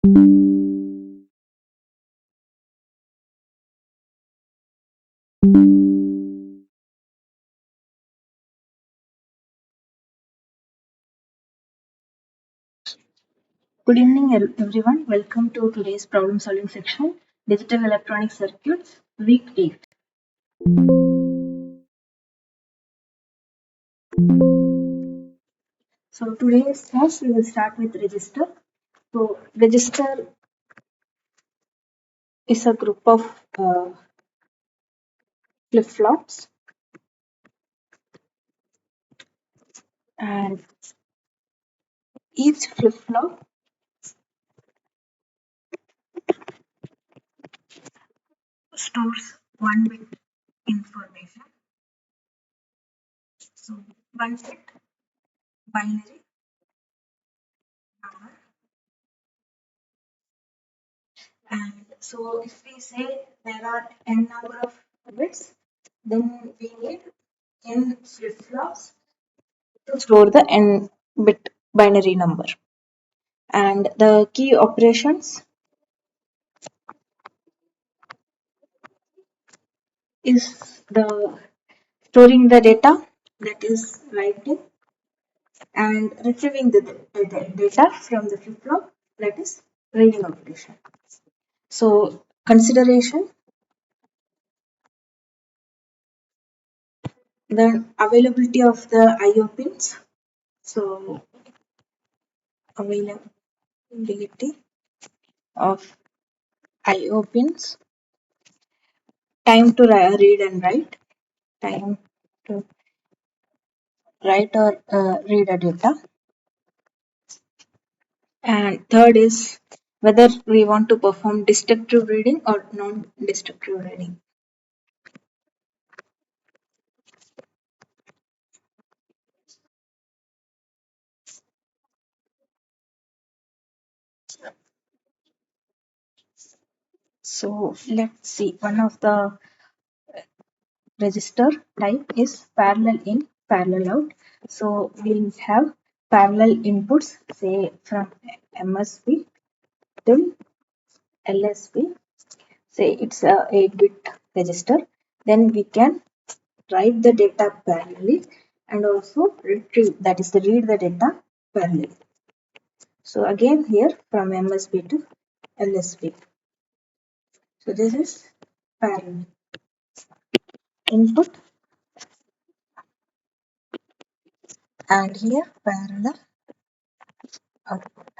Good evening, everyone. Welcome to today's problem solving section, Digital Electronic Circuits, Week 8. So today's class we will start with register. So register is a group of flip-flops, and each flip-flop stores one bit information. So one bit binary number. And so if we say there are n number of bits, then we need n flip-flops to store the n bit binary number. And the key operations is the storing the data, that is writing, and retrieving the data from the flip-flop, that is reading operation. So consideration, the availability of the IO pins. So availability of IO pins, time to read and write, time to write or read a data. And third is whether we want to perform destructive reading or non-destructive reading. So let's see, one of the register type is parallel in, parallel out. So we'll have parallel inputs, say from MSB till LSB. Say it's a 8-bit register. Then we can write the data parallelly and also retrieve, that is to read the data parallelly. So again here from MSB to LSB. So this is parallel input and here parallel output.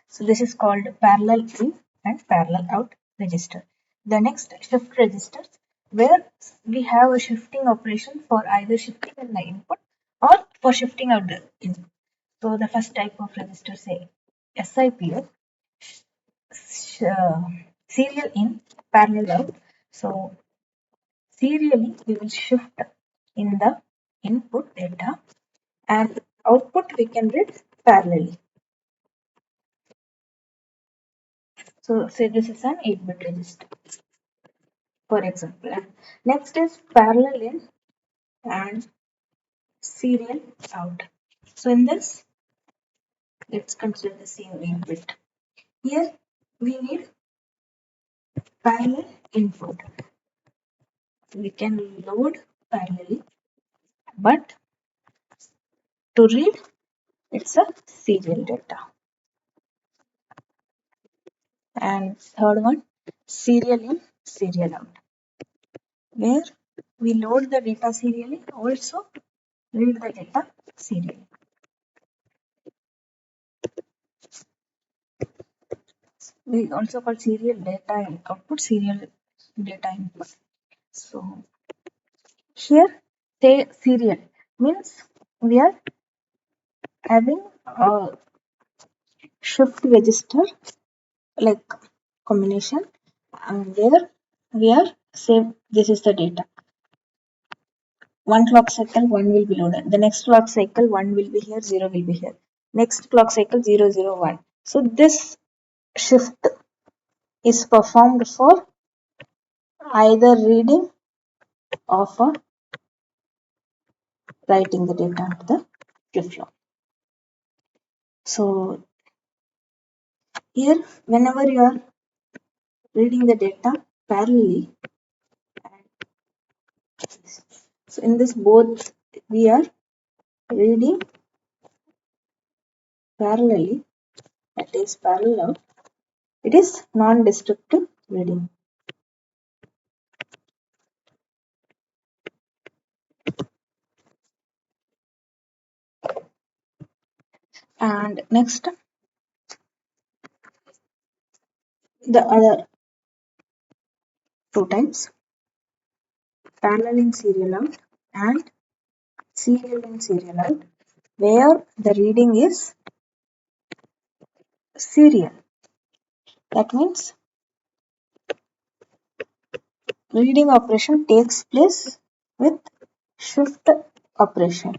So this is called parallel in and parallel out register. The next shift registers, where we have a shifting operation for either shifting in the input or for shifting out the input. So the first type of register, say SIPO, serial in, parallel out. So serially we will shift in the input data and output we can read parallelly. So say this is an 8-bit register, for example. And next is parallel in and serial out. So in this, let's consider the same 8-bit. Here we need parallel input. We can load parallelly, but to read it's a serial data. And third one, serial in, serial out, where we load the data serially, also read the data serially. We also call serial data output, serial data input. So here, say serial means we are having a shift register like combination, and where we are say this is the data. One clock cycle, one will be loaded. The next clock cycle, one will be here, zero will be here. Next clock cycle, 0, 0, 1. So this shift is performed for either reading or for writing the data to the flip-flop. So Here, whenever you are reading the data parallelly, so in this both we are reading parallelly, that is parallel, it is non-destructive reading. And next, the other two types, parallel in serial out and serial in serial out, where the reading is serial. That means reading operation takes place with shift operation.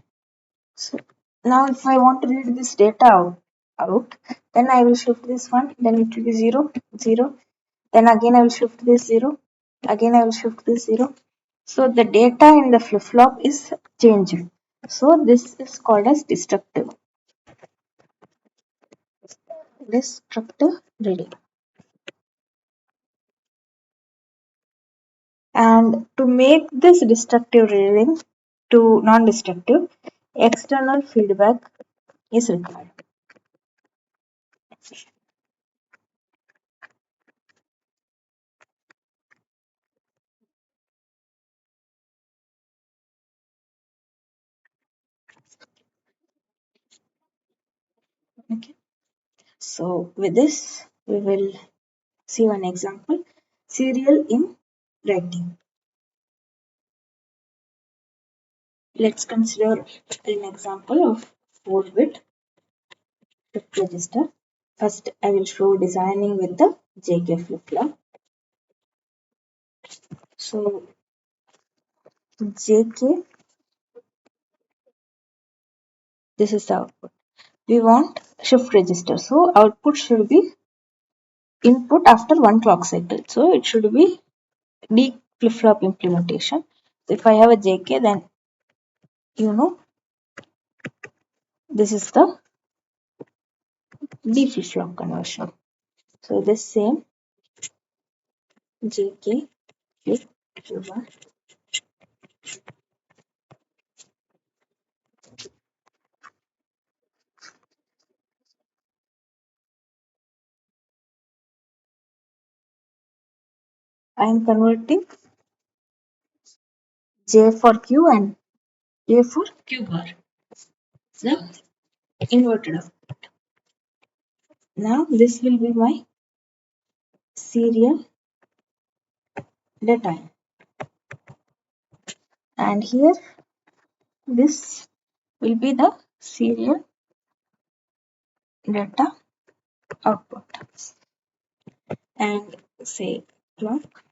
So now if I want to read this data out, then I will shift this one, then it will be 0, 0. Then again I will shift this 0, again I will shift this 0. So the data in the flip-flop is changed. So this is called as destructive reading. And to make this destructive reading to non-destructive, external feedback is required. Okay. So with this, we will see one example. Serial in writing. Let's consider an example of 4-bit shift register. First, I will show designing with the JK flip-flop. So JK, this is the output. We want shift register. So output should be input after one clock cycle. So it should be D flip-flop implementation. So if I have a JK, then this is the D flip-flop conversion. So this same JK flip flop. I am converting J for Q and J for Q bar. The inverted output. Now this will be my serial data. And here this will be the serial data output. And say clock.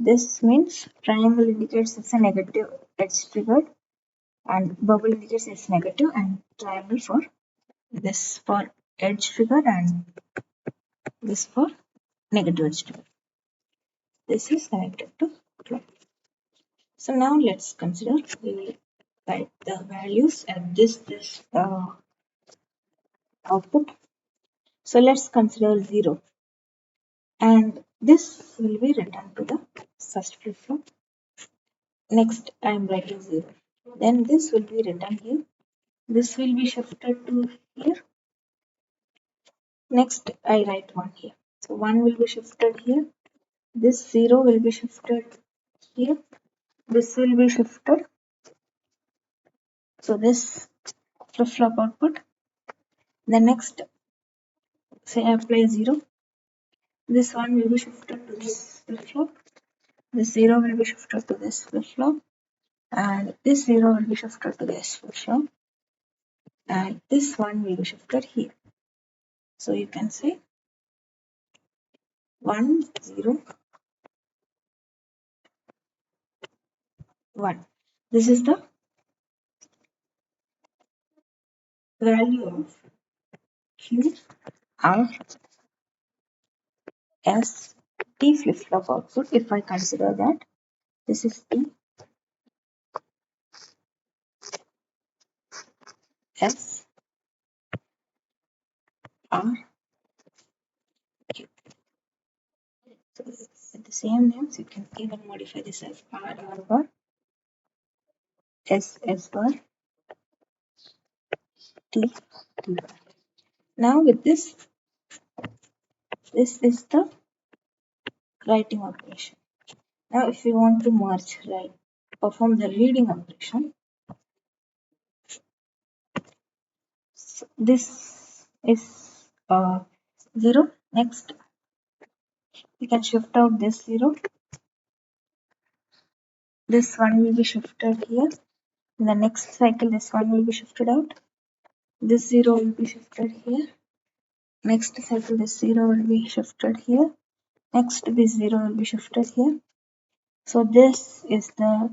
This means triangle indicates it's a negative edge triggered and bubble indicates it's negative and triangle for this for edge trigger and this for negative edge trigger. This is connected to clock. So now let's consider we will write the values at this output. So let's consider 0 and this will be returned to the first flip flop. Next I am writing 0. Then this will be written here. This will be shifted to here. Next I write 1 here. So 1 will be shifted here. This 0 will be shifted here. This will be shifted. So this flip flop output. The next say I apply 0. This 1 will be shifted to this flip flop. This 0 will be shifted to this flip flop. And this 0 will be shifted to this flip flop. And this 1 will be shifted here. So you can say 1, 0, 1. This is the value of Q R S T flip flop output. If I consider that this is T S R Q. So with the same names, you can even modify this as R bar, S bar, T bar. Now with this is the writing operation. Now if you want to merge, right, perform the reading operation, so this is 0. Next, you can shift out this 0. This one will be shifted here. In the next cycle, this one will be shifted out. This 0 will be shifted here. Next cycle, this 0 will be shifted here. Next, this 0 will be shifted here. So this is the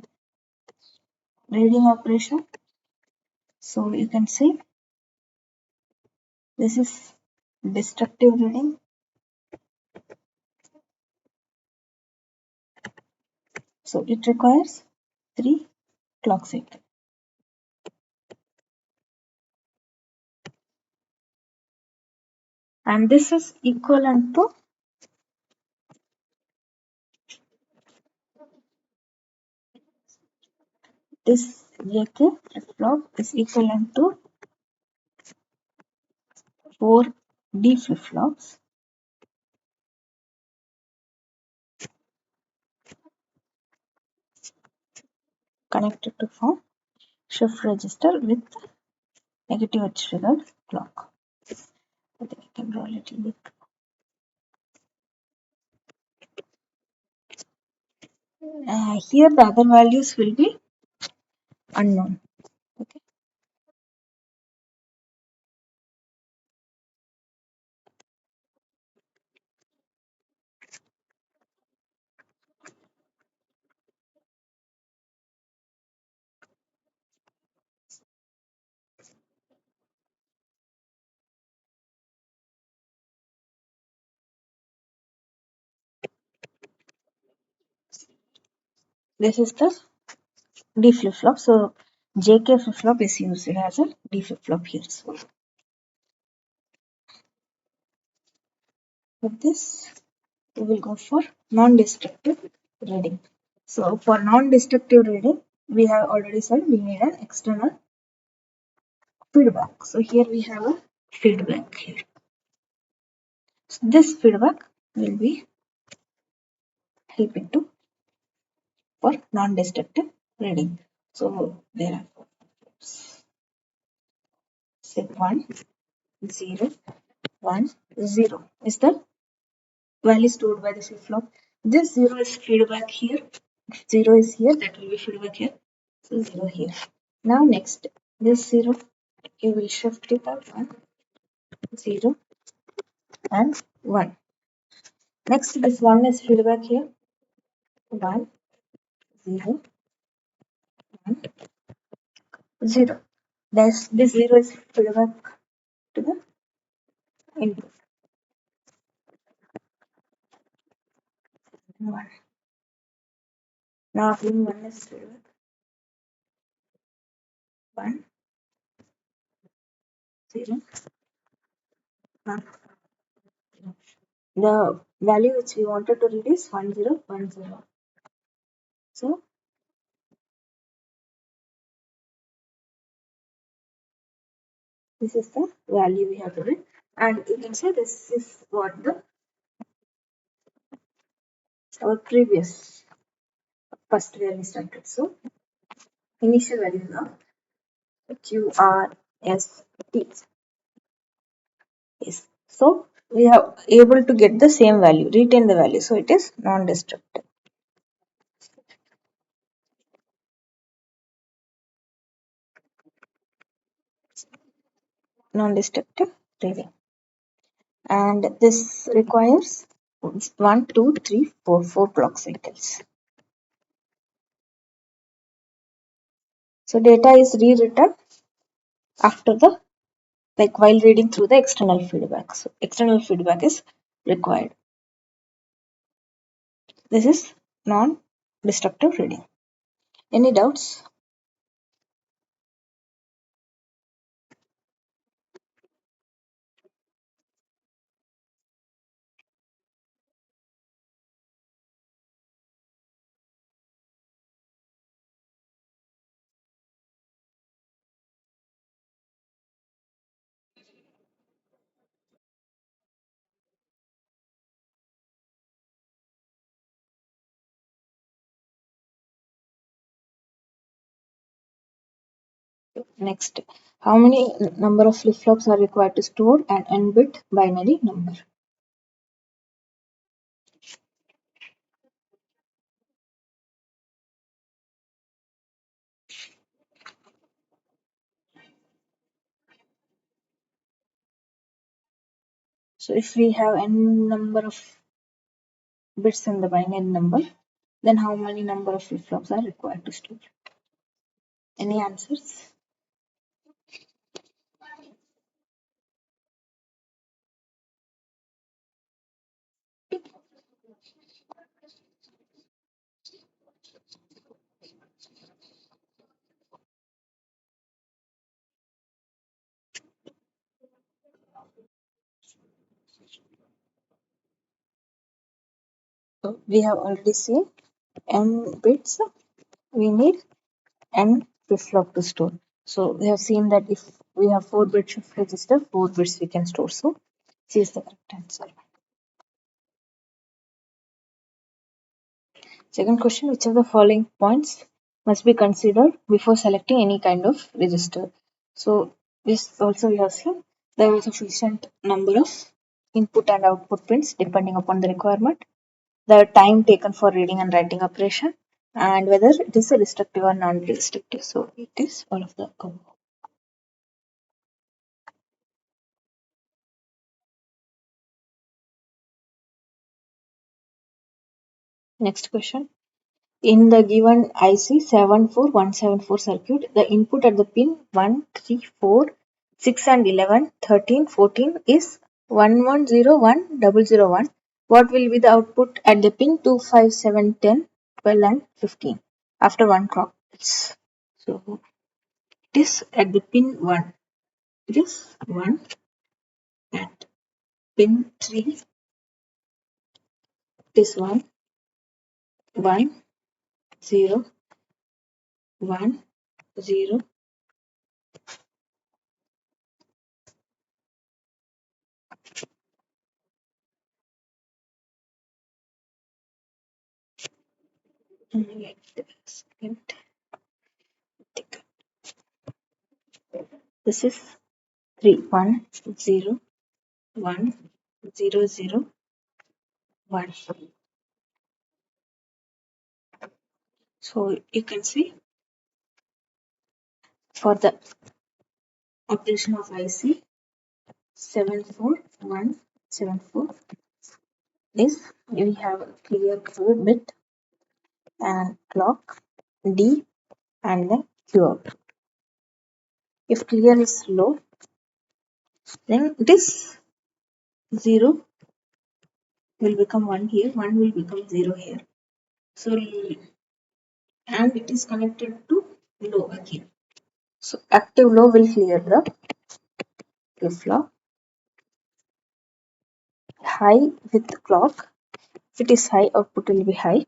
reading operation. So you can see this is destructive reading. So it requires 3 clock cycles. And this is equivalent to this JK flip-flop is equivalent to 4 D flip-flops connected to form shift register with negative edge triggered clock. I think I can draw a little bit. Here the other values will be unknown. Okay. This is the D flip-flop. So JK flip-flop is used as a D flip-flop here. So with this, we will go for non-destructive reading. So for non-destructive reading, we have already said we need an external feedback. So here we have a feedback here. So this feedback will be helping to for non-destructive reading. So there are say 1, 0, 1, 0 is the value stored by the flip-flop. This 0 is feedback here. If 0 is here, that will be feedback here. So 0 here. Now next, this 0, you will shift it up 1, 0 and 1. Next, this 1 is feedback here. 1, 0, 1, 0. This 0 is feedback to the input. 1. Now again 1 is feedback. 1, 0, 1. The value which we wanted to read is 1010. So this is the value we have to read, and you can say this is what our previous first where we started. So initial value now QRST is, so we have able to get the same value, retain the value, so it is non-destructive. Non-destructive reading, and this requires 1, 2, 3, 4 clock cycles. So data is rewritten after the, like while reading through the external feedback. So external feedback is required. This is non-destructive reading. Any doubts? Next, how many number of flip-flops are required to store an n-bit binary number? So if we have n number of bits in the binary number, then how many number of flip-flops are required to store? Any answers? So we have already seen n bits, we need n flip-flop to store. So we have seen that if we have 4-bit shift register, 4 bits we can store. So C is the correct answer. Second question, which of the following points must be considered before selecting any kind of register? So this also we have seen there is a sufficient number of input and output pins depending upon the requirement, the time taken for reading and writing operation, and whether it is a restrictive or non-restrictive. So it is all of the above. Next question. In the given IC 74174 circuit, the input at the pin 1, 3, 4, 6 and 11, 13, 14 is 1101 001. What will be the output at the pin 2, 5, 7, 10, 12 and 15 after one clock pulse? So it is at the pin 1. It is 1 at pin 3. It is 1, 1, 0, 1, 0. Wait a second. This is 3, 1, 0, 1, 0, 0, 1. So you can see for the operation of IC 74174 is we have a clear 4-bit and clock D and then Q out. If clear is low, then it is 0 will become 1 here, 1 will become 0 here. So and it is connected to low again. So active low will clear the flip-flop. High with clock. If it is high, output will be high.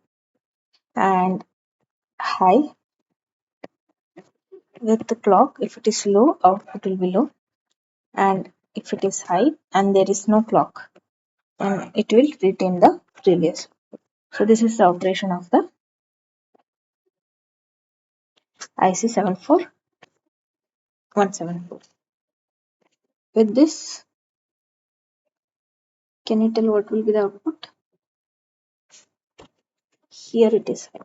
And high with the clock. If it is low, output will be low. And if it is high and there is no clock, then it will retain the previous. So this is the operation of the IC 74174. With this, can you tell what will be the output? Here it is high.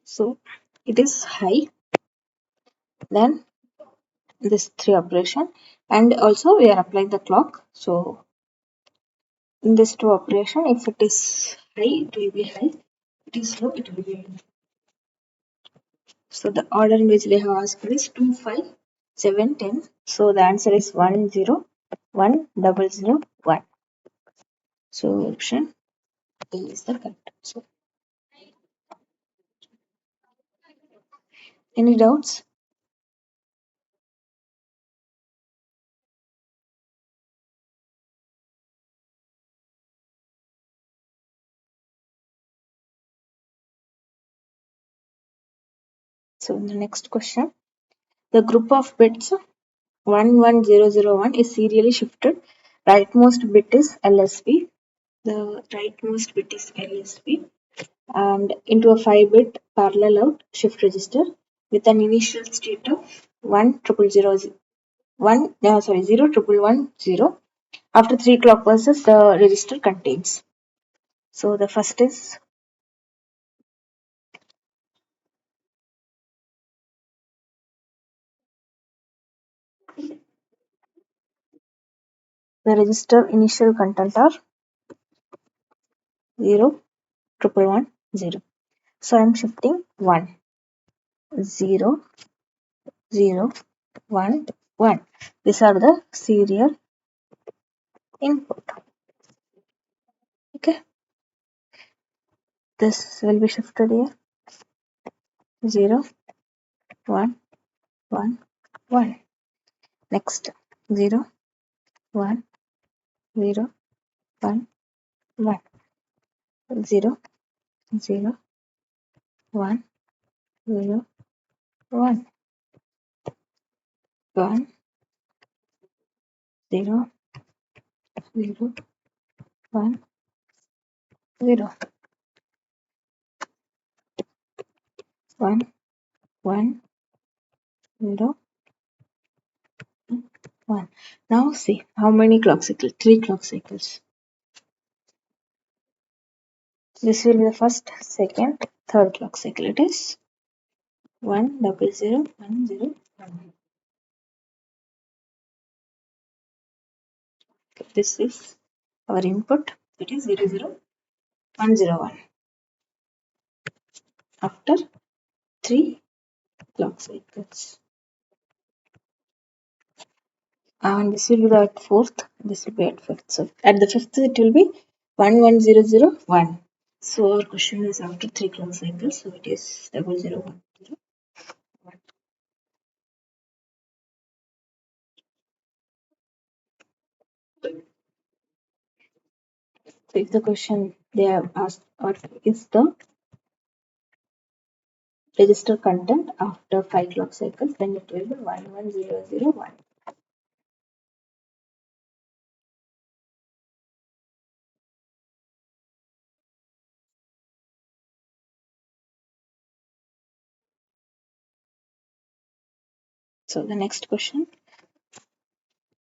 So it is high, then this 3 operation, and also we are applying the clock. So in this 2 operation, if it is high, it will be high. If it is low, it will be low. So the order in which they have asked is 2, 5, 7, 10. So the answer is 1, 0, 1, 0, 0, 1. So option A is the correct answer. Any doubts? So in the next question, the group of bits 11001 is serially shifted. Rightmost bit is LSB. The rightmost bit is LSB and into a 5-bit parallel out shift register with an initial state of 01110. After 3 clock pulses, the register contains. So the first is the register initial content are 01110. So I am shifting 1 0 0 1 1. These are the serial input. Okay, this will be shifted here 0 1 1 1. Next 0 1 0 1 1 0 0 1 0 1 1 0 0 1 0 1 1 0 1. Now see how many clock cycles? 3 clock cycles. This will be the first, second, third clock cycle. It is 100 101. This is our input. It is 00101 after 3 clock cycles. And this will be at fourth. This will be at fifth. So at the fifth, it will be 11001. So our question is after 3 clock cycles. So it is 001001. So if the question they have asked what is the register content after 5 clock cycles, then it will be 11001. So the next question,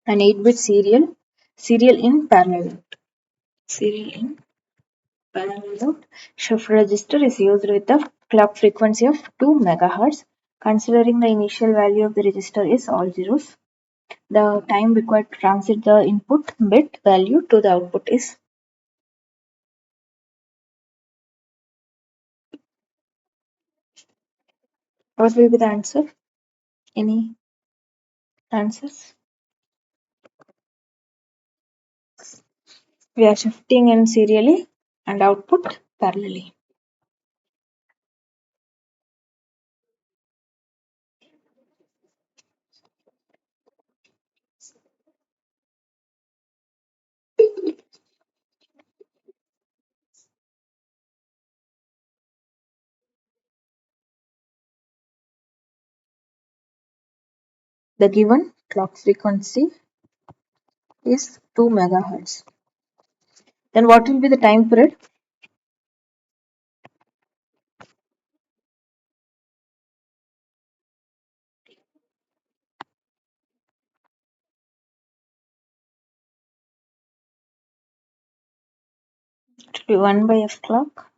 an 8-bit serial in parallel. Serial in parallel shift register is used with a clock frequency of 2 MHz. Considering the initial value of the register is all zeros, the time required to transit the input bit value to the output is. What will be the answer? Any answers? We are shifting in serially and output parallelly. The given clock frequency is 2 MHz. Then what will be the time period? It will be 1 by f clock.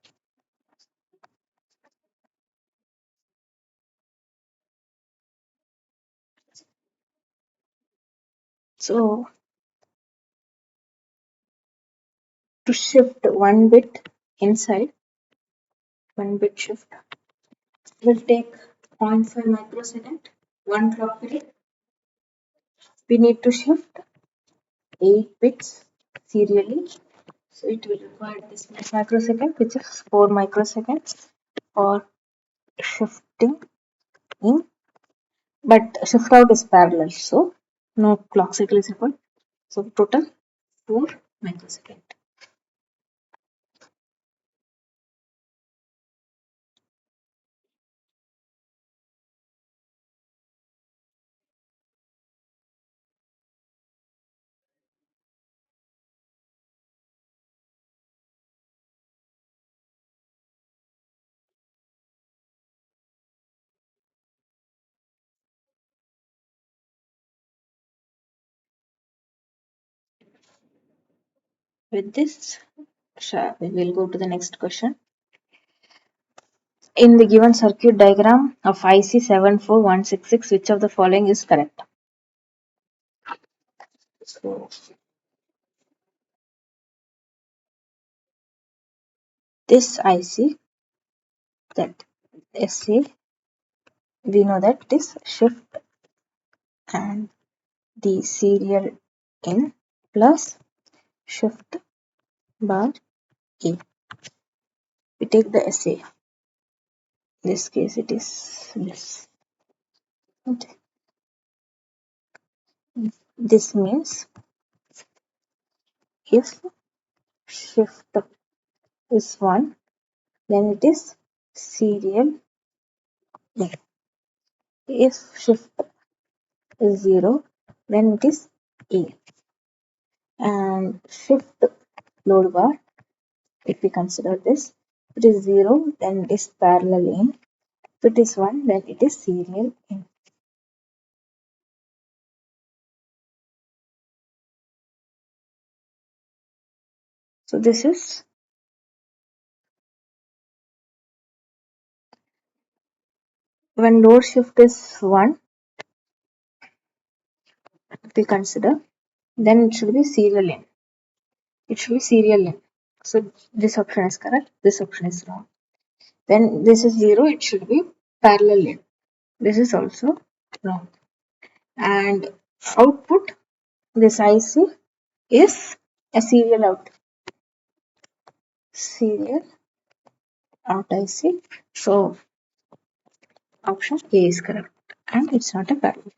So to shift 1 bit inside, 1 bit shift will take 0.5 microsecond, 1 clock period. We need to shift 8 bits serially. So it will require this much microsecond, which is 4 microseconds for shifting in. But shift out is parallel, so no clock cycle is required. So total 4 microsecond. With this, we will go to the next question. In the given circuit diagram of IC 74166, which of the following is correct? So, this IC, that SA, we know that it is shift and the serial in plus shift bar A. We take the SA. In this case, it is this. Okay. This means if shift is 1, then it is serial in. If shift is 0, then it is A. And shift load bar, if we consider this, if it is 0, then it is parallel in. If it is 1, then it is serial in. So this is when load shift is 1, if we consider, then it should be serial in. It should be serial in. So this option is correct, this option is wrong. When this is 0, it should be parallel in. This is also wrong. And output, this IC is a serial out. Serial out IC. So option A is correct. And it's not a parallel.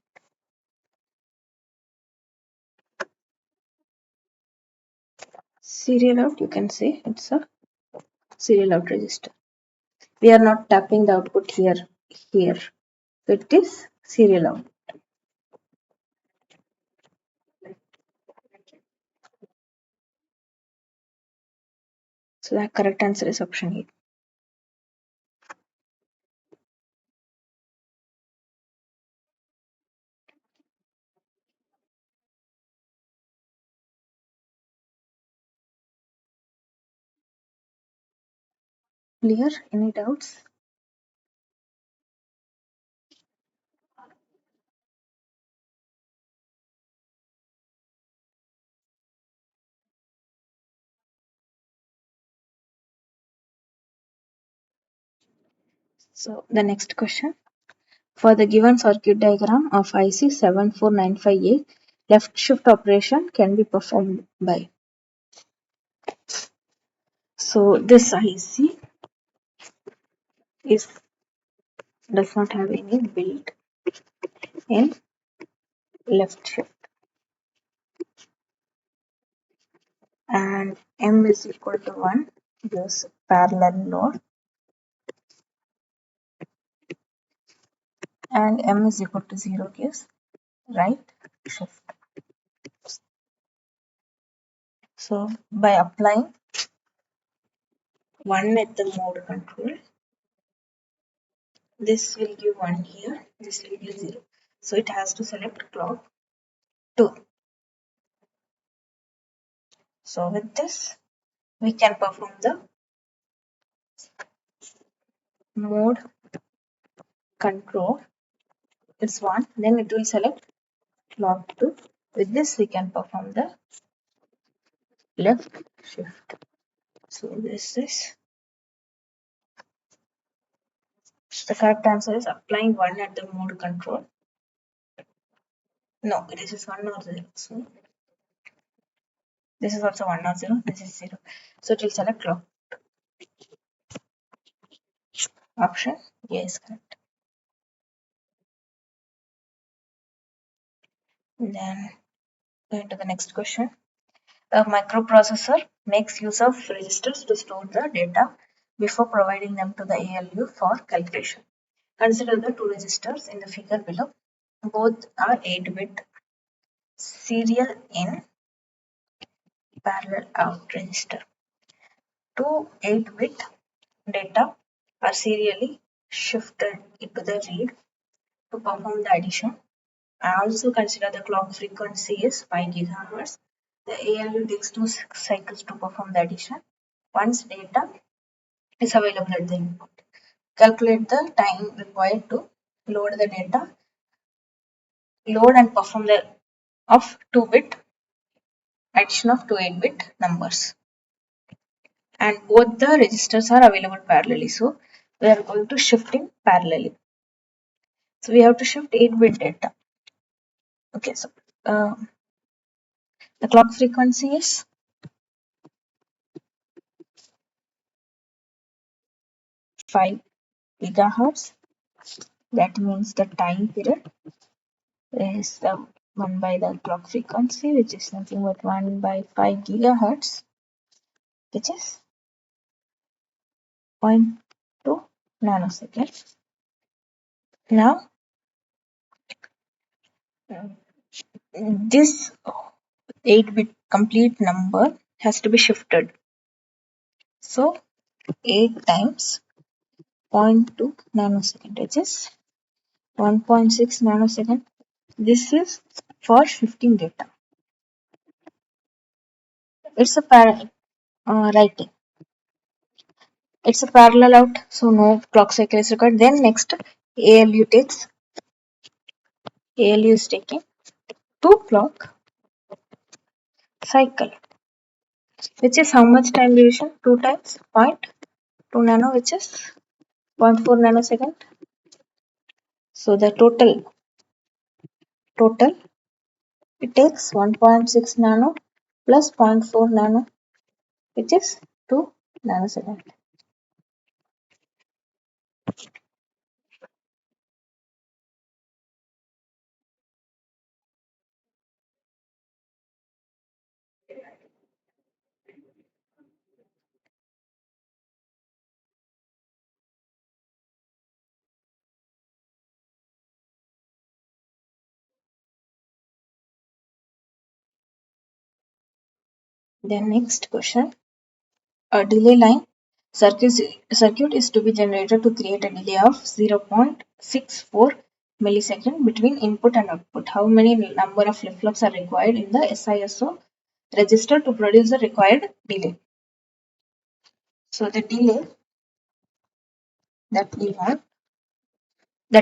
Serial out, you can say it's a serial out register. We are not tapping the output here. So it is serial out. So the correct answer is option A. Clear? Any doubts? So the next question. For the given circuit diagram of IC 7495A, left shift operation can be performed by. So this IC does not have any built in left shift, and M is equal to 1 gives parallel load, and M is equal to 0 gives right shift. So by applying 1 at the mode control, this will give 1 here, this will give 0. So it has to select clock 2. So with this, we can perform the mode control. It's 1, then it will select clock 2. With this, we can perform the left shift. So this is the correct answer is applying 1 at the mode control. No, this is 1 or 0. So this is also 1 or 0. This is 0. So it will select clock. Option A is correct. Then going to the next question. A microprocessor makes use of registers to store the data before providing them to the ALU for calculation. Consider the two registers in the figure below. Both are 8-bit serial in, parallel out register. Two 8-bit data are serially shifted into the read to perform the addition. I also consider the clock frequency is 5 GHz The ALU takes 2 cycles to perform the addition. Once data is available at the input, calculate the time required to load the data, load and perform the of 2-bit addition of two 8-bit numbers. And both the registers are available parallelly. So we are going to shift in parallelly. So we have to shift 8-bit data. Okay, so the clock frequency is 5 gigahertz. That means the time period is 1 by the clock frequency, which is nothing but 1 by 5 gigahertz, which is zero point 0.2 nanoseconds. Now, this 8-bit complete number has to be shifted. So, 8 times 0.2 nanosecond, which is 1.6 nanosecond. This is for shifting data. It's a writing. It's a parallel out, so no clock cycle is required. Then next, ALU is taking 2 clock cycle, which is how much time duration? 2 times 0.2 nano, which is 0.4 nanosecond. So the total it takes 1.6 nano plus 0.4 nano, which is 2 nanosecond. Then next question, a delay line circuit is to be generated to create a delay of 0.64 millisecond between input and output. How many number of flip-flops are required in the SISO register to produce the required delay? So the delay that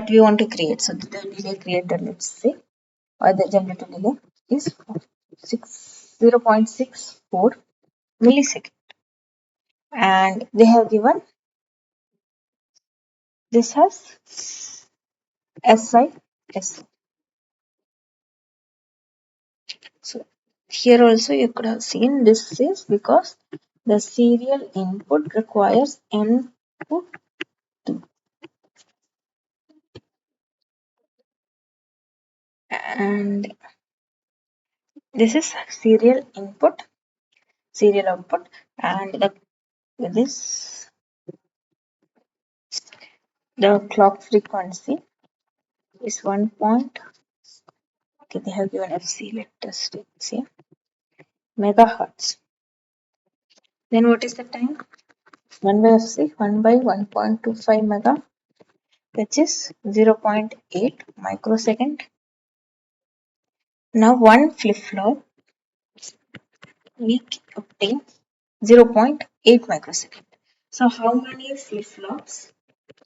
we want to create. So the delay created, let's say, or the generated delay is 0.64 millisecond, and they have given this has SIS. So here also you could have seen this is because the serial input requires input 2, and this is serial input, serial output, and the clock frequency is 1. Okay, they have given FC. Let us see megahertz. Then what is the time? 1 by FC, 1 by 1.25 mega, which is 0.8 microsecond. Now one flip-flop we obtain 0.8 microsecond. So how many flip-flops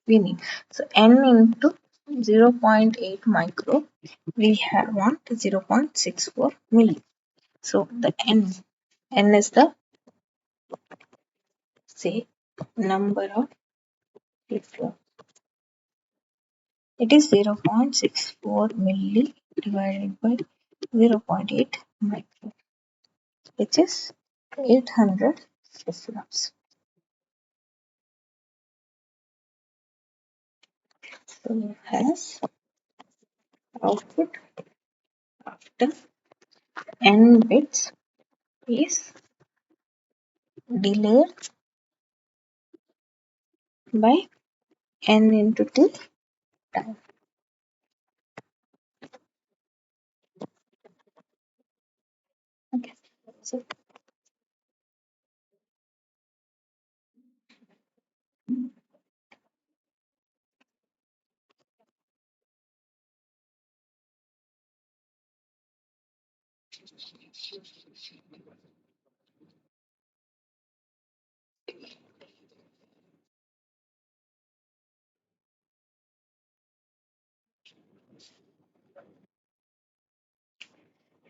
we need? So n into 0.8 micro, we want 0.64 milli. So the n is the number of flip-flops. It is 0.64 milli divided by 0.8 micro, which is 800 flip-flops. So has output after n bits is delayed by n into t time. Okay. So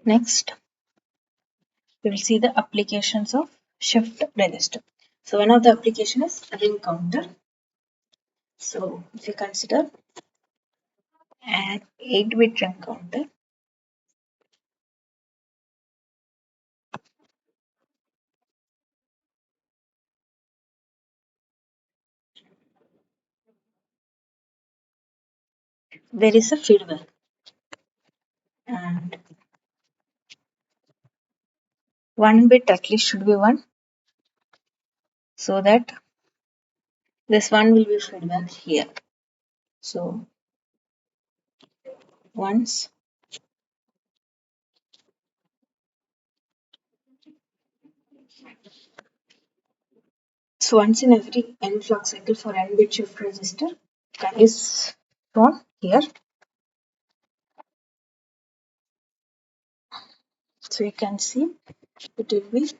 Next, we will see the applications of shift register. So one of the application is ring counter. So if you consider an 8-bit ring counter, there is a feedback, and one bit at least should be 1, so that this one will be feedback here. So once once in every n clock cycle for n bit shift register is shown here. So you can see it will be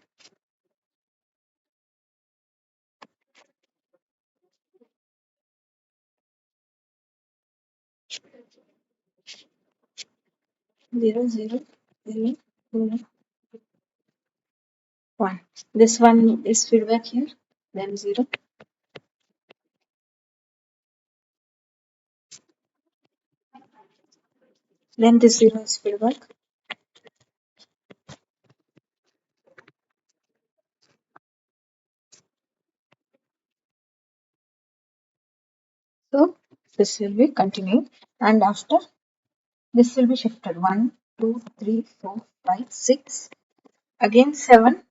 0, 0, 0, 0, 1. This one is feedback here, then 0. Then this 0 is feedback. So this will be continuing, and after this will be shifted 1, 2, 3, 4, 5, 6, again 7.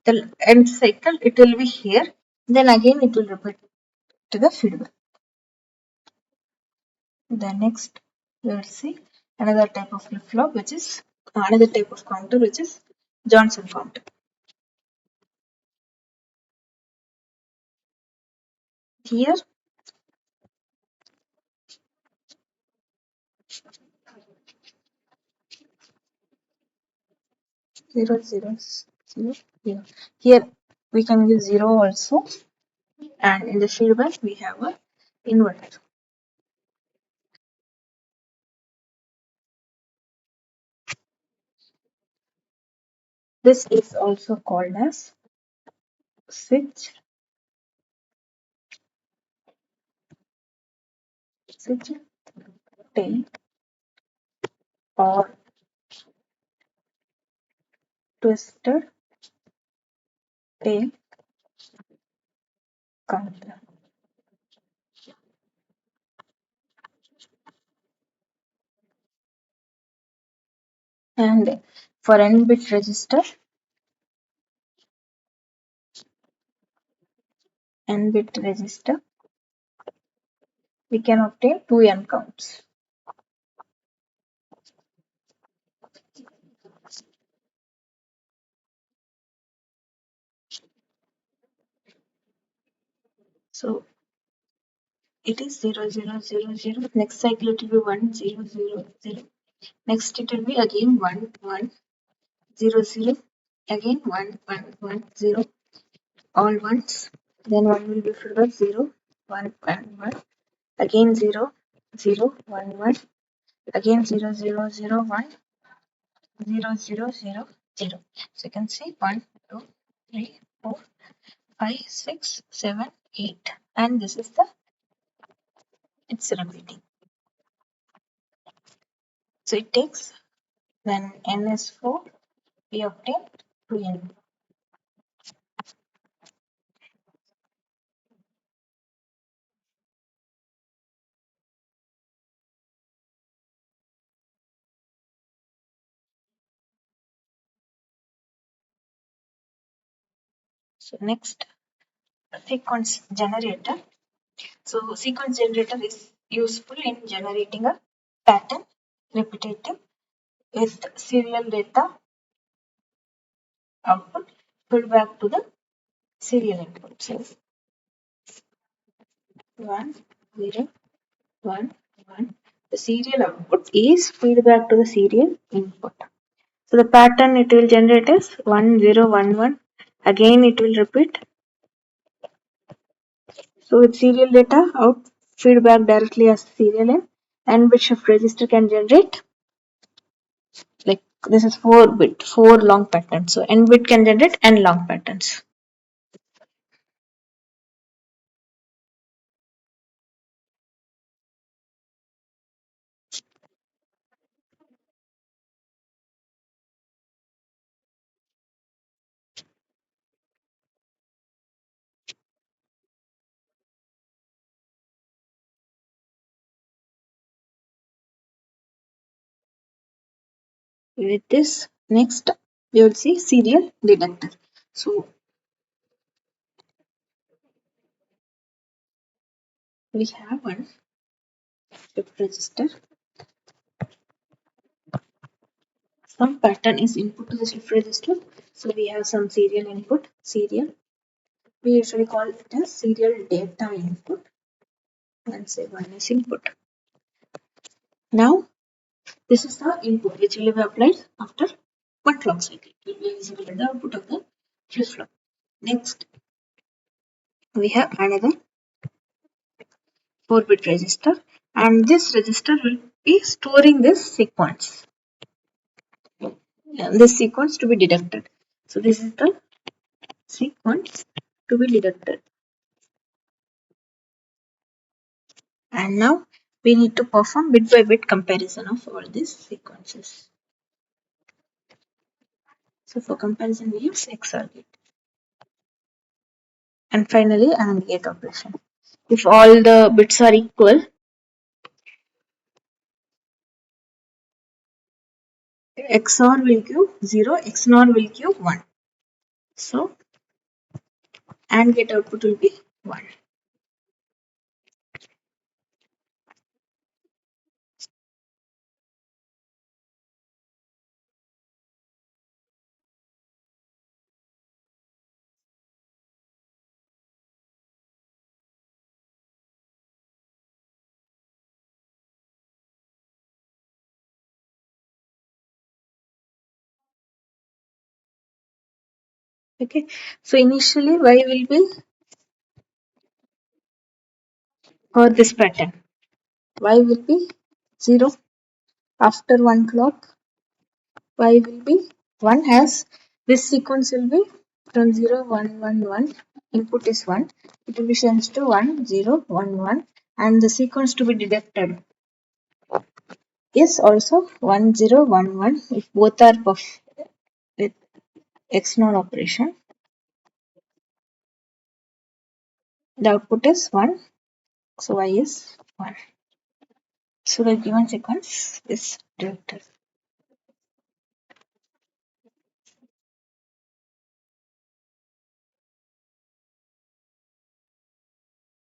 The end cycle it will be here, then again it will repeat to the feedback. The next we will see another type of flip flop, which is another type of counter, which is Johnson counter. Here 0, 0, 0, 0. Here we can use 0 also, and in the feedback we have a inverter. This is also called as switch tail or twisted tail counter. And for n bit register, we can obtain 2 n counts. So it is 0, 0, 0, 0. Next cycle it will be 1, 0, 0, 0. Next it will be again 1, 1, 0, 0. Again 1, 1, 1, 0. All ones. Then 1 will be filled 0, 1, 1, 1. Again 0, 0, 1, 1. Again 0, 0, 0, 1. 0, 0, 0, 0. So you can see 1, 2, 3, 4, 5, 6, 7, 8. And this is it's repeating. So it takes, when n is 4, we obtain 2n. So next, sequence generator. So sequence generator is useful in generating a pattern repetitive with serial data output fed back to the serial input. So 1, 0, 1, 1. The serial output is feedback to the serial input. So the pattern it will generate is 1011. Again it will repeat. So with serial data, out feedback directly as serial in, and bit shift register can generate like this is 4 bit, 4 long patterns. So n bit can generate n long patterns. With this, next we will see serial detector. So we have one shift register. Some pattern is input to the shift register. So we have some serial input, serial. We usually call it as serial data input and say one is input. Now this is the input which will be applied after one clock cycle. It will be visible at the output of the flip flop. Next, we have another 4-bit register, and this register will be storing this sequence. This sequence to be detected. So this is the sequence to be detected. And now we need to perform bit by bit comparison of all these sequences. So for comparison we use XOR gate. And finally AND gate operation. If all the bits are equal, XOR will give 0, XNOR will give 1. So AND gate output will be 1. Okay. So initially Y will be for this pattern. Y will be 0. After 1 clock, Y will be 1 as this sequence will be from 0, 1, 1, 1. Input is 1. It will be changed to 1, 0, 1, 1. And the sequence to be detected is also 1, 0, 1, 1. If both are with XNOR operation, the output is 1. So Y is 1. So the given sequence is detected.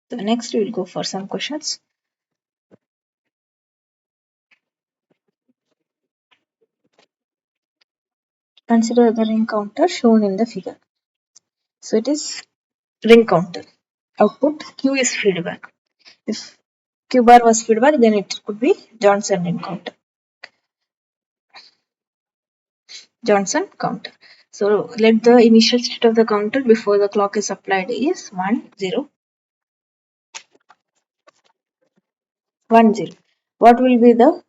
So next we will go for some questions. Consider the ring counter shown in the figure. So it is ring counter. Output Q is feedback. If Q bar was feedback, then it could be Johnson ring counter. Johnson counter. So let the initial state of the counter before the clock is applied is 1, 0, 1, 0. What will be the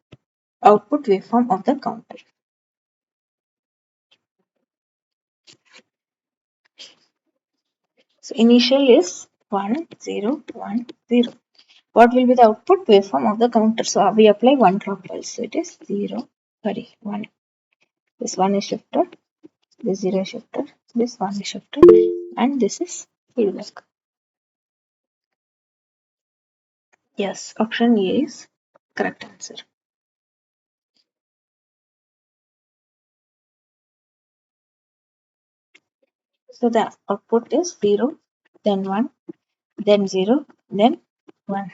output waveform of the counter? So initial is 1, 0, 1, 0. What will be the output waveform of the counter? So we apply 1 clock pulse. So it is 1. This 1 is shifted, this 0 is shifted, this 1 is shifted, and this is feedback. Yes, option A is correct answer. So the output is 0, then 1, then 0, then 1.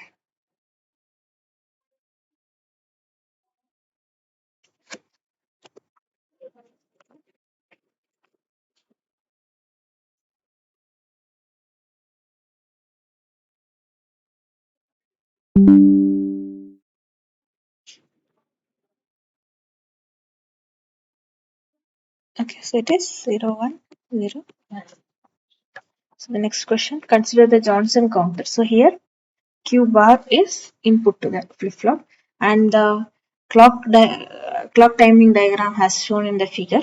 Okay, so it is 0, 1, 0, 1. So the next question, consider the Johnson counter. So here Q bar is input to the flip flop, and the clock timing diagram has shown in the figure.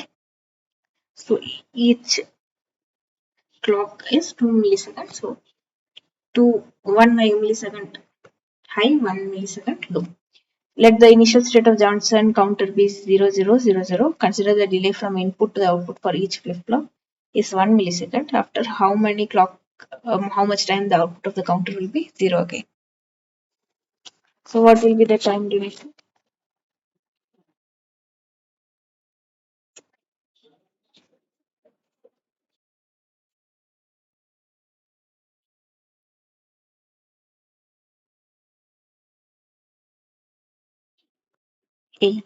So each clock is 2 milliseconds. So 1 millisecond high, 1 millisecond low. Let the initial state of Johnson counter be 0000. Consider the delay from input to the output for each flip flop is 1 millisecond. After how much time the output of the counter will be 0 again. So what will be the time duration? 8.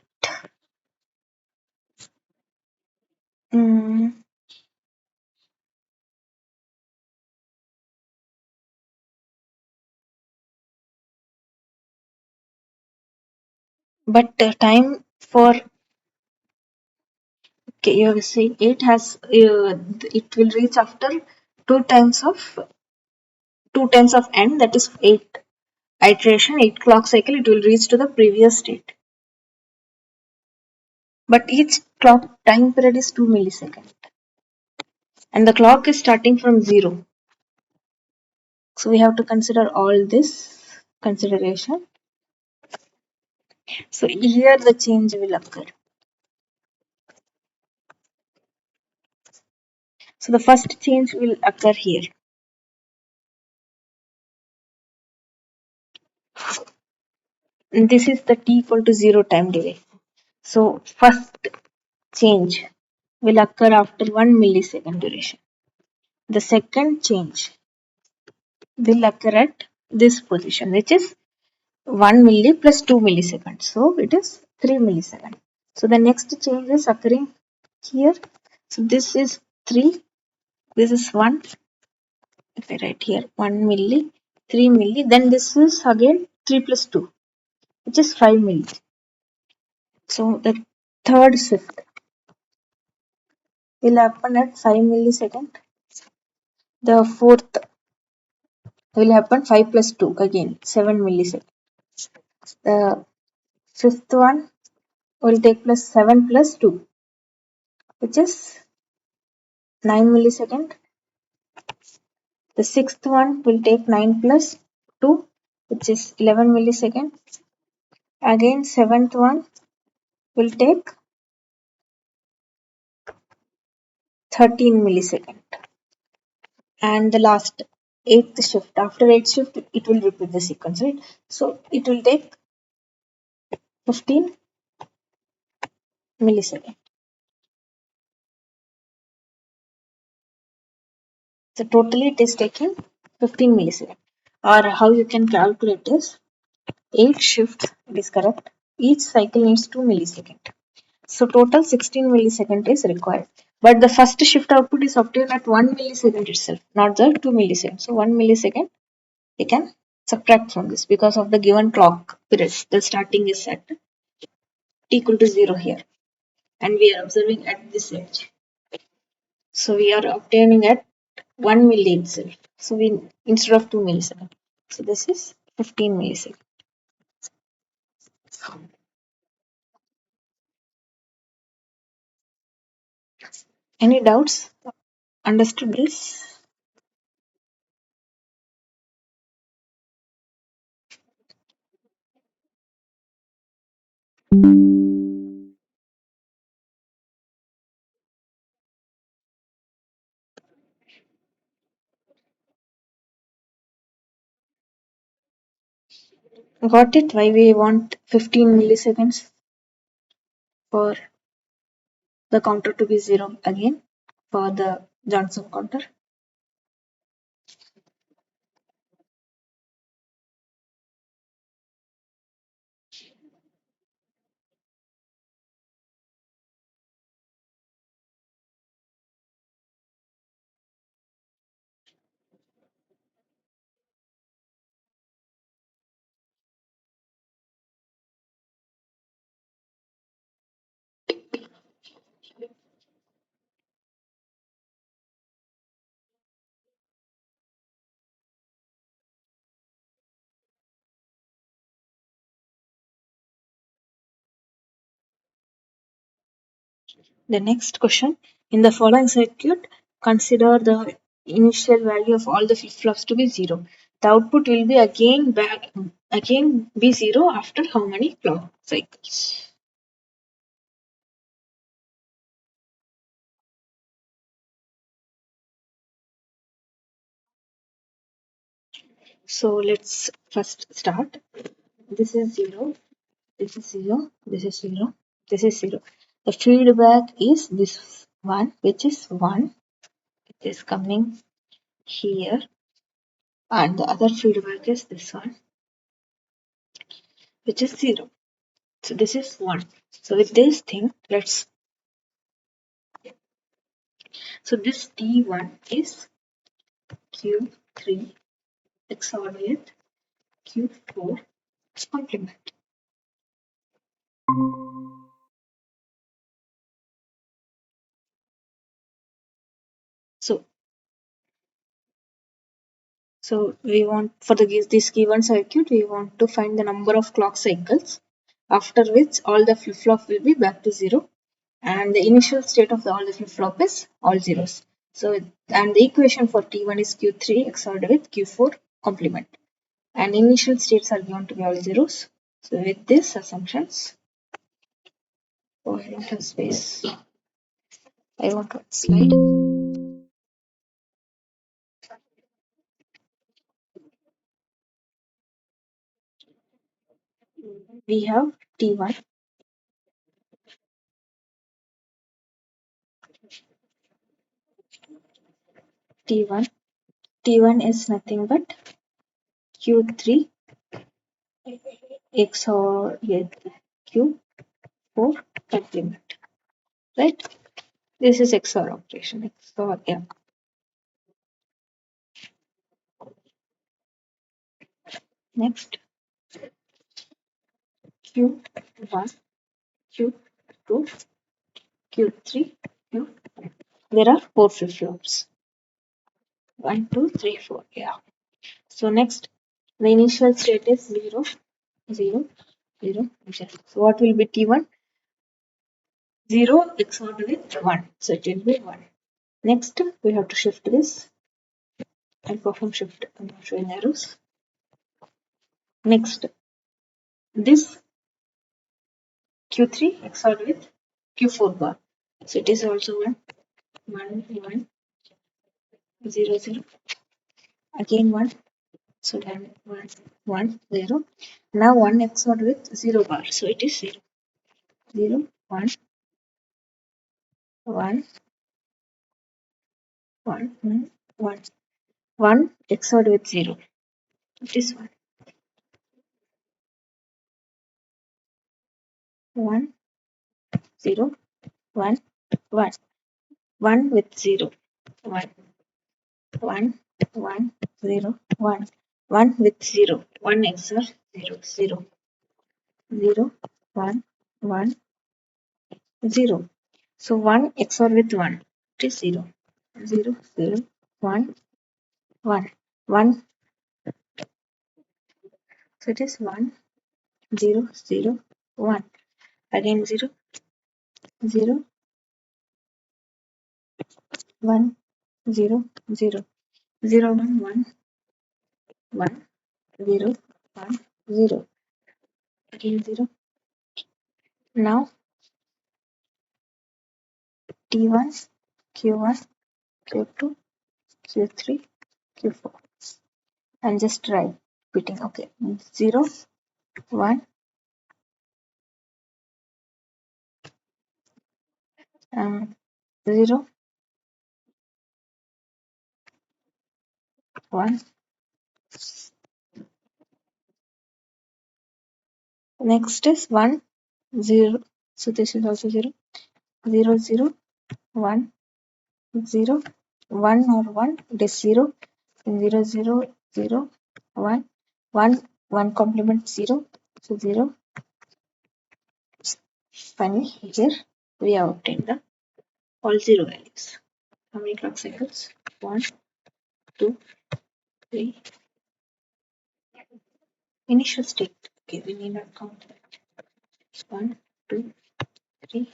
Mm, but the time for, okay, you are saying 8 has it will reach after 2 times of 2 times of n, that is 8 iteration, 8 clock cycle, it will reach to the previous state. But each clock time period is 2 milliseconds, and the clock is starting from 0. So we have to consider all this consideration. So here the change will occur. So the first change will occur here. And this is the t equal to 0 time delay. So first change will occur after 1 millisecond duration. The second change will occur at this position, which is 1 milli plus 2 milliseconds. So it is 3 milliseconds. So the next change is occurring here. So this is 3, this is 1. If I write here 1 milli, 3 milli, then this is again 3 plus 2, which is 5 milli. So the third shift will happen at 5 millisecond. The fourth will happen 5 plus 2, again 7 milliseconds. The fifth one will take place 7 plus 2, which is 9 millisecond. The sixth one will take 9 plus 2, which is 11 millisecond. Again, seventh one will take 13 millisecond. And the last, eighth shift. After eighth shift, it will repeat the sequence, right? So it will take 15 millisecond. So totally it is taking 15 millisecond. Or how you can calculate is 8 shifts, it is correct. Each cycle needs 2 millisecond. So total 16 millisecond is required. But the first shift output is obtained at 1 millisecond itself, not the 2 milliseconds. So 1 millisecond we can subtract from this because of the given clock period. The starting is at t equal to 0 here. And we are observing at this edge. So we are obtaining at 1 milli itself. So we instead of 2 milliseconds. So this is 15 milliseconds. Any doubts? Understood this? Got it? Why we want 15 milliseconds for the counter to be 0 again for the Johnson counter? The next question, in the following circuit, consider the initial value of all the flip-flops to be 0. The output will be again be 0 after how many clock cycles? So let's first start. This is 0, this is 0, this is 0, this is 0. The feedback is this one, which is 1. It is coming here, and the other feedback is this one, which is 0. So this is 1. So with this thing, so this T1 is Q3 XOR with Q4 complement. So we want, for this given circuit, we want to find the number of clock cycles after which all the flip-flop will be back to 0, and the initial state of all the flip-flop is all zeros. So, and the equation for T1 is Q3 XOR with Q4 complement, and initial states are given to be all zeros. So with these assumptions, oh, I don't have space. I want one slide. We have T1, T1, T1 is nothing but Q3 XOR with Q4 complement, right? This is XOR operation, XOR, yeah. Next, Q1, Q2, Q3, Q. There are 4 flip-flops. 1, 2, 3, 4. Yeah. So next, the initial state is 0, 0, 0, 0. So what will be T1? 0 XOR with 1. So it will be 1. Next, we have to shift this. I'll perform shift. I'm not showing arrows. Next, this Q3 XOR with Q4 bar. So it is also 1, 1, 1, 0, 0. Again 1. So then 1, 1, 0. Now 1 XOR with 0 bar. So it is 0, 0, 1, 1, 1, 1, 1. 1 XOR with 0. It is 1. 1, 0, 1, 1. 1 with 0. 1, 1, 1, 0, 1. 1 with 0. 1 XOR 0, 0, 0, 1, 1, 0. So 1 XOR with 1. It is 0, 0, 0, 1, 1. 1. So it is 1, 0, 0, 1. Again 0, 0, 1, 0, 0. 0, 1, 1, 1, 0, 1, 0. Again 0. Now T1, Q1, Q2, Q3, Q4. And just try repeating. Okay. 0, 1, 0, 1. Next is 1, 0. So this is also 0, 0, 0, 1, 0, 1 or 1. It is 0, 0, 0, 0, 1, 1, 1 complement 0. So 0. Finally, here we have obtained the all 0 values. How many clock cycles? 1, 2, 3. Initial state. Okay, we need not count that. 1, 2, 3,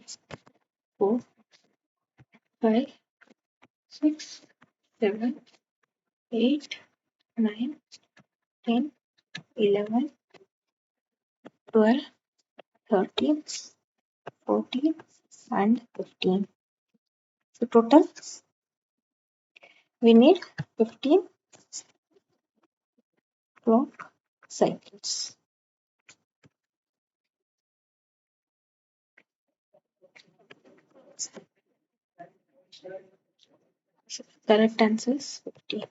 4, 5, 6, 7, 8, 9, 10, 11, 12, 13, 14, and 15. So total we need 15 clock cycles. So correct answer is 15.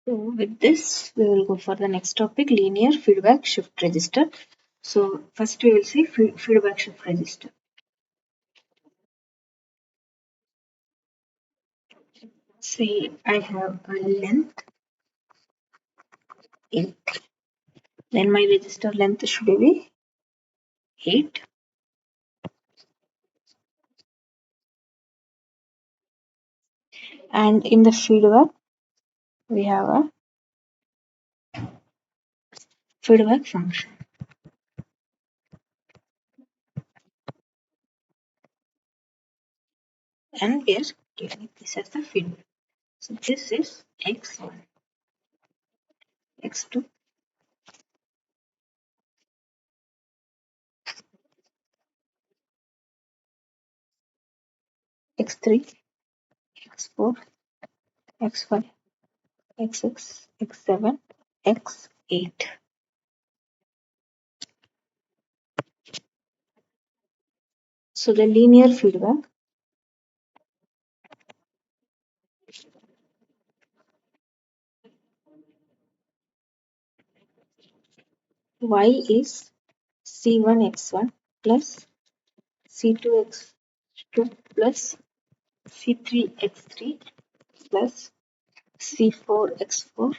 So with this, we will go for the next topic, linear feedback shift register. So first we will see feedback shift register. Say I have a length 8. Then my register length should be 8. And in the feedback, we have a feedback function. And we are giving this as the feedback. So this is x1, x2, x3, x4, x5, x6, x7, x8. So the linear feedback y is c1x1 plus c2x2 plus c3x3 plus c4x4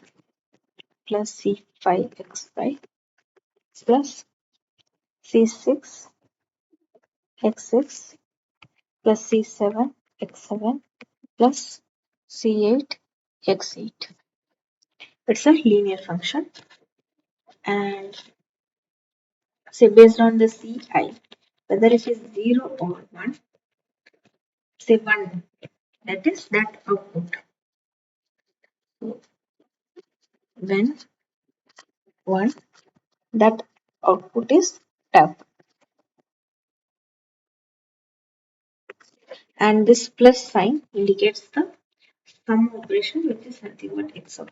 plus c5x5 plus c6x6 plus c7x7 plus c8x8. It's a linear function, and say based on the ci, whether it is 0 or 1, say 1, that is that output. So when 1, that output is tap, and this plus sign indicates the sum operation, which is nothing but XOR.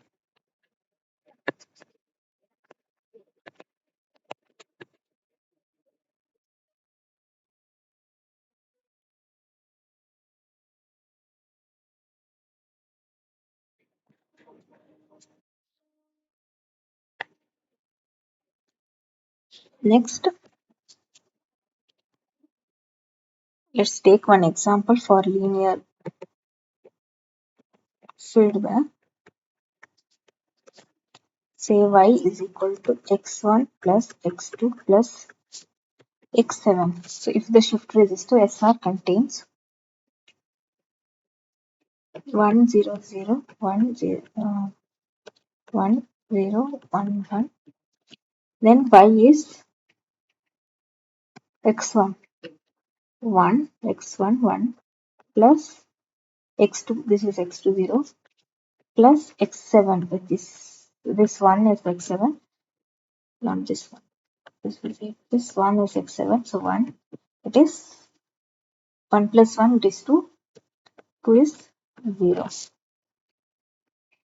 Next, let's take one example for linear feedback. Say y is equal to x1 plus x2 plus x7. So if the shift register SR contains 1 0 0 1 0 1 0 1 1, then y is x1 1 x1 1 plus x2, this is x2 0, plus x7, which is this one is x7, not this one. This will be this one is x7, so 1. It is 1 plus 1, it is 2. 2 is 0.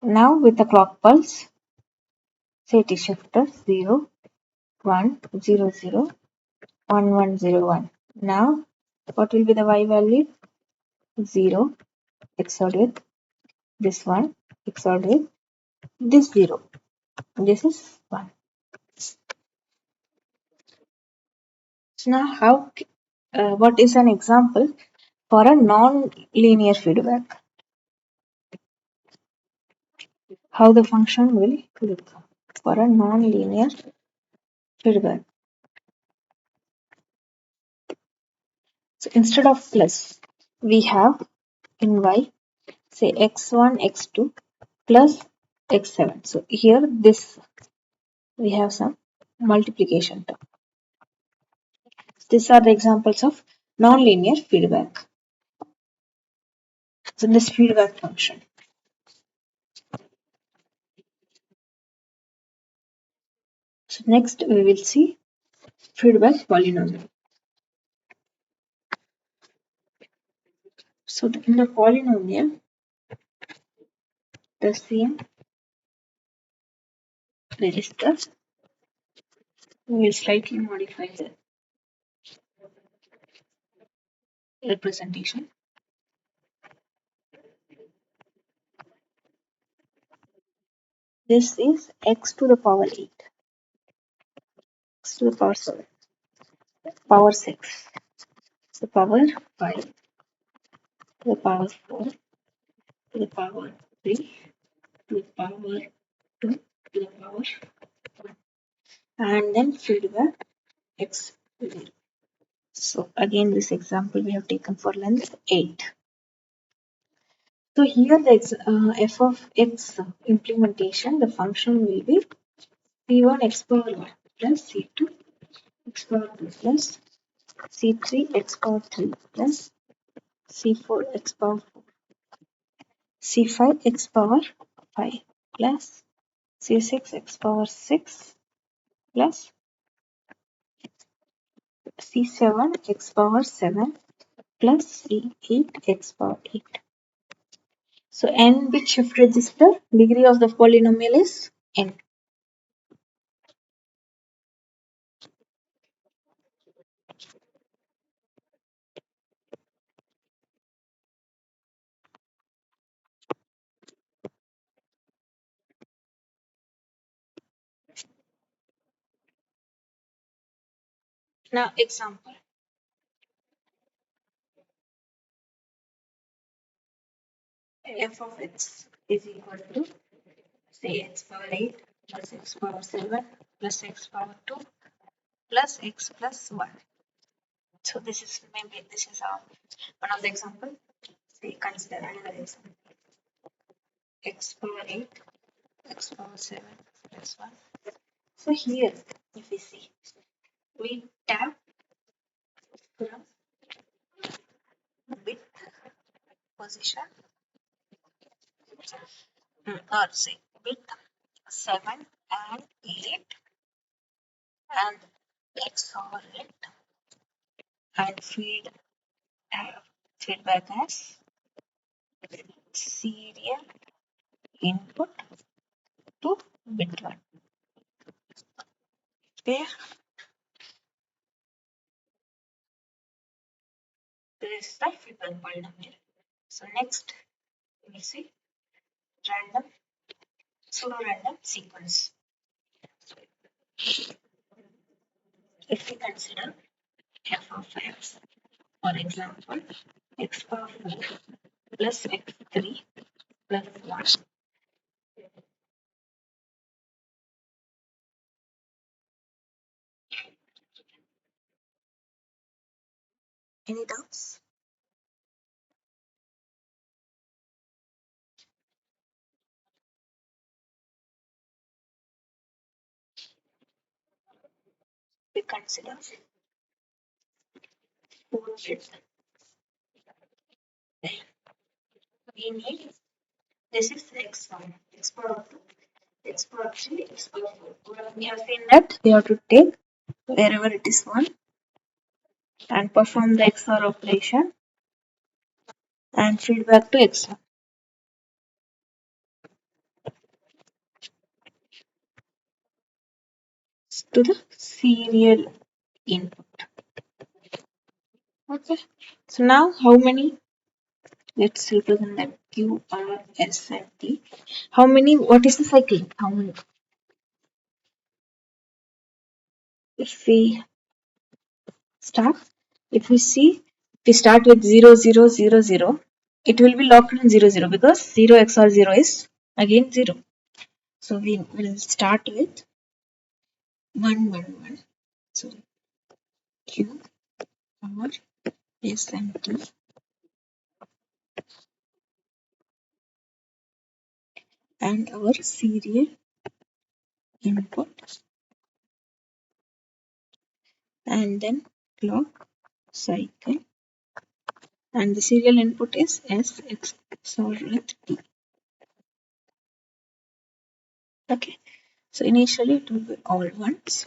Now with the clock pulse, say it is shifted 0 1 0 0 1 1 0 1. Now what will be the y value? 0 XORed with this one, XORed with this 0. This is 1. So now what is an example for a non-linear feedback? how the function will look for a non-linear feedback. So instead of plus, we have in y, say x1, x2 plus x7. So here this we have some multiplication term. These are the examples of non-linear feedback. So this feedback function. So next we will see feedback polynomial. So in the polynomial, the same register, we will slightly modify the representation. This is x to the power 8, x to the power 7, power 6, the power 5, to the power 4, to the power 3, to the power 2, to the power 1. And then feedback x 0. So again this example we have taken for length 8. So here the f of x implementation, the function will be c1 x power 1 plus c2 x power 2 plus c3 x power 3 plus c4 x power 4, c5 x power 5 plus c6 x power 6 plus c7 x power 7 plus c8 x power 8. So n bit shift register, degree of the polynomial is n. Now example. F of x is equal to say x power 8 plus x power 7 plus x power 2 plus x plus 1. So this is one of the example. Say consider another example. X power 8, x power 7 plus 1. So here if we see, we tap from bit position or say bit 7 and 8 and x over it and feedback as serial input to bit 1. Okay, this is the feedback polynomial. So next we will see random pseudo-random sequence. If we consider f of x, for example, x power 4 plus x3 plus 1. Any doubts? We consider 4 bits. We need this is x1, x power 2, x power 3, x power 4. We have seen that we have to take wherever it is 1 and perform the XOR operation and feedback to x1. To the serial input. Okay. So now how many? Let's represent that Q, R, S, and T. How many? What is the cycling? How many? If we start, if we see, we start with 0, 0, 0, 0. It will be locked in 0, 0 because 0 XOR 0 is again 0. So we will start with 1 1 1. So Q R S and T, and our serial input, and then clock cycle, and the serial input is S XOR with T. Okay, so initially it will be all ones.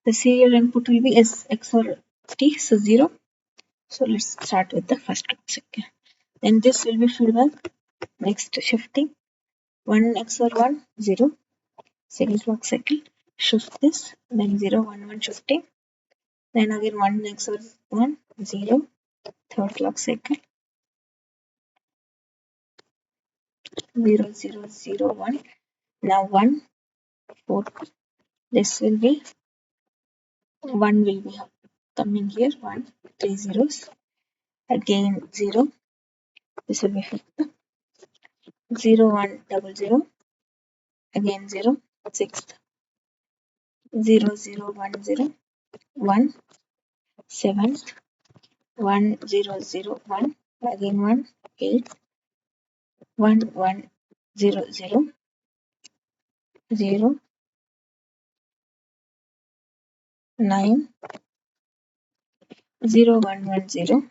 The serial input will be S XOR T, so 0. So let's start with the first clock cycle. Then this will be feedback. Next shifting 1 XOR 1 0. Second clock cycle, shift this, then 0 1 1 shifting. Then again 1 XOR 1 0. Third clock cycle 0 0 0 1. Now 1 4. This will be 1 will be coming here, 1 3 zeros. Again 0. This will be 0 1 double 0. Again 0. Sixth 0 0 1 0 1. Seventh 1 0 0 1. Again 1 8. 1 1 0 0 0 9 0 1 1 0,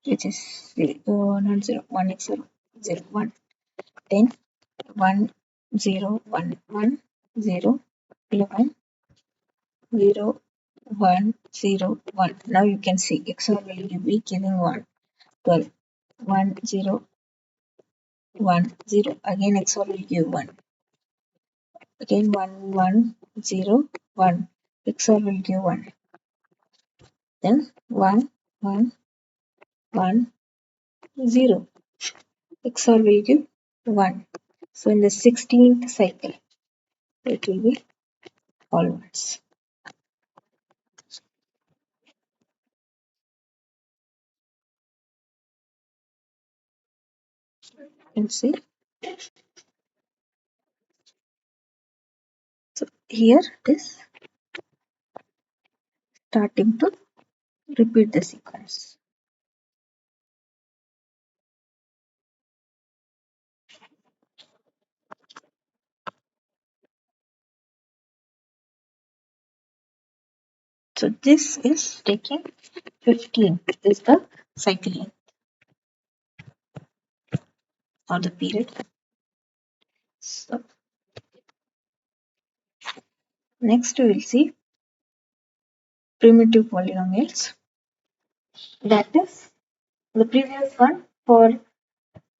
which is not 0 1 x 0 0 1. Then 1 0 1 1 0 11 0 1 0 1. Now you can see XOR will be giving 1 12 1 0 1 0. Again XOR will give 1. Again 1 1 0 1. XOR will give 1. Then 1 1 1 0. XOR will give 1. So in the 16th cycle, it will be all ones. You can see. So here it is starting to repeat the sequence. So this is taking 15 is the cycle length or the period. So next we will see primitive polynomials. That is the previous one for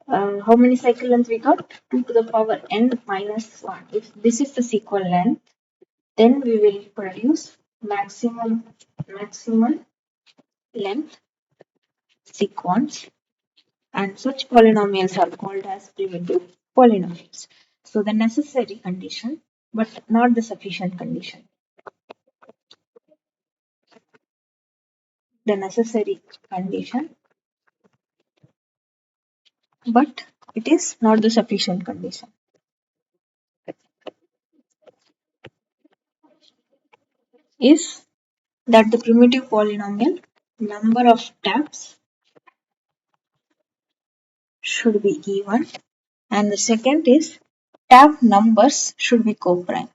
how many cycle lengths we got? 2 to the power n minus 1. If this is the sequence length, then we will produce maximum length sequence, and such polynomials are called as primitive polynomials. So the necessary condition, but not the sufficient condition. The necessary condition, but it is not the sufficient condition, is that the primitive polynomial number of taps should be even, and the second is tap numbers should be co-prime.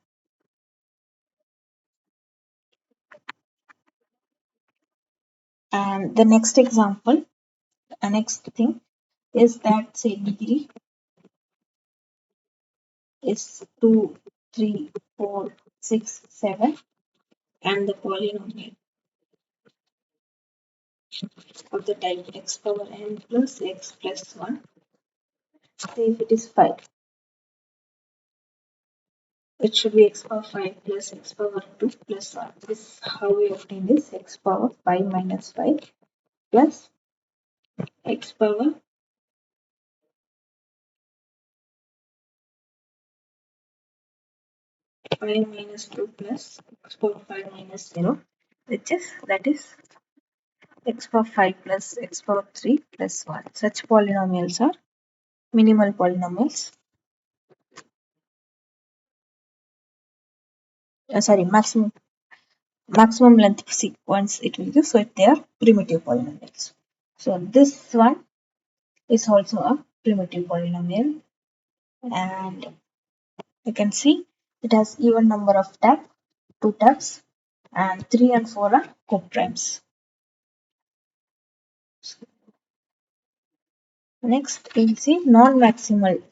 And the next example, the next thing is that say degree is 2, 3, 4, 6, 7, and the polynomial of the type x power n plus x plus 1. Say if it is 5, it should be x power 5 plus x power 2 plus 1. This is how we obtain this x power 5 minus 5 plus x power 5 minus 2 plus x power 5 minus 0, which is that is x power 5 plus x power 3 plus 1. Such polynomials are minimal polynomials. sorry, maximum length sequence it will give. So if they are primitive polynomials. So this one is also a primitive polynomial, and you can see it has even number of tab, 2 tabs, and 3 and 4 are coprimes. Next, we'll see non-maximal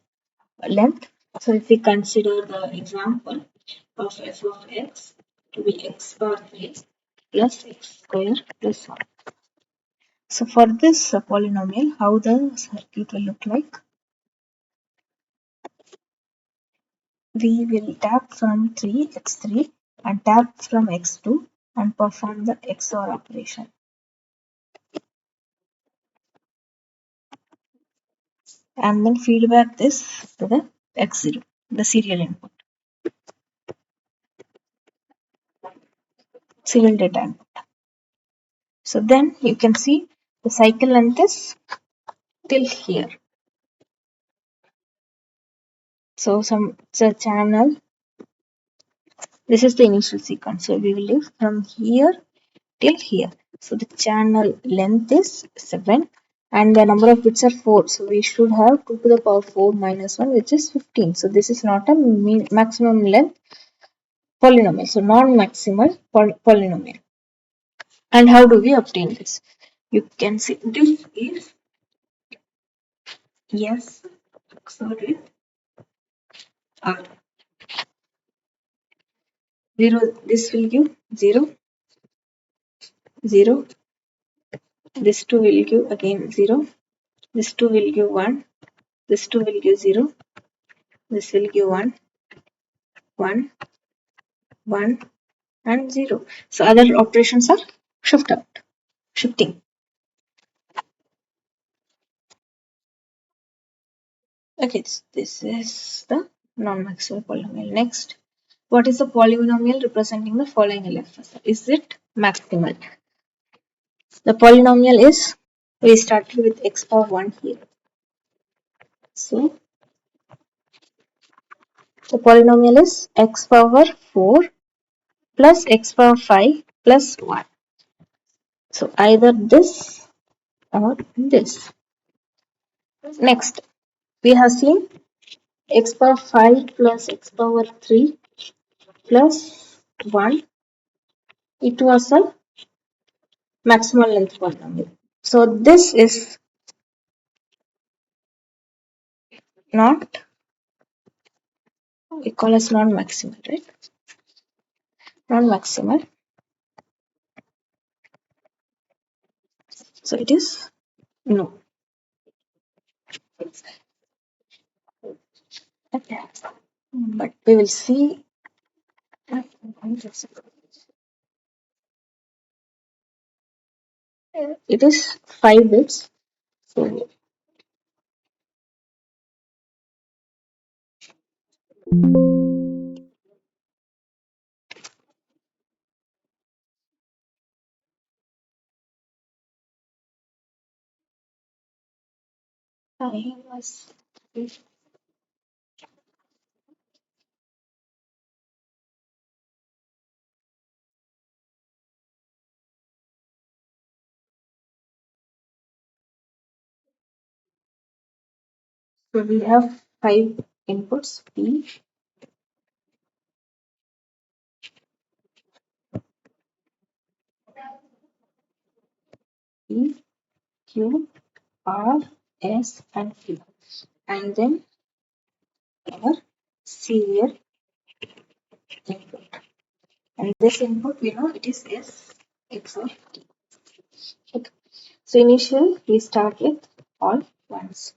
length. So if we consider the example of f of x to be x bar 3 plus x square plus 1. So for this polynomial, how the circuit will look like? We will tap from 3 x3 and tap from x2 and perform the XOR operation. And then feedback this to the x0, the serial input, serial data input. So then you can see the cycle length is till here. So the channel, this is the initial sequence. So we will live from here till here. So the channel length is 7 and the number of bits are 4. So we should have 2 to the power 4 minus 1, which is 15. So this is not a maximum length polynomial. So non-maximal polynomial. And how do we obtain this? You can see this is yes, sorry, R. 0, this will give 0, 0. This 2 will give again 0. This 2 will give 1. This 2 will give 0. This will give 1, 1, 1, and 0. So other operations are shifting. Okay, this is the non-maximal polynomial. Next, what is the polynomial representing the following LFS? Is it maximal? The polynomial is, we started with x power 1 here. So the polynomial is x power 4 plus x power 5 plus 1. So either this or this. Next, we have seen x power 5 plus x power 3 plus 1. It was a maximal length polynomial. So this is not, we call as non-maximal, right? Non-maximal. So it is no. Okay. But we will see. It is 5 bits. So I was. So we have 5 inputs P, E, Q, R, S, and Q. And then our serial input. And this input we know it is S XOR T. Okay. So initially we start with all ones.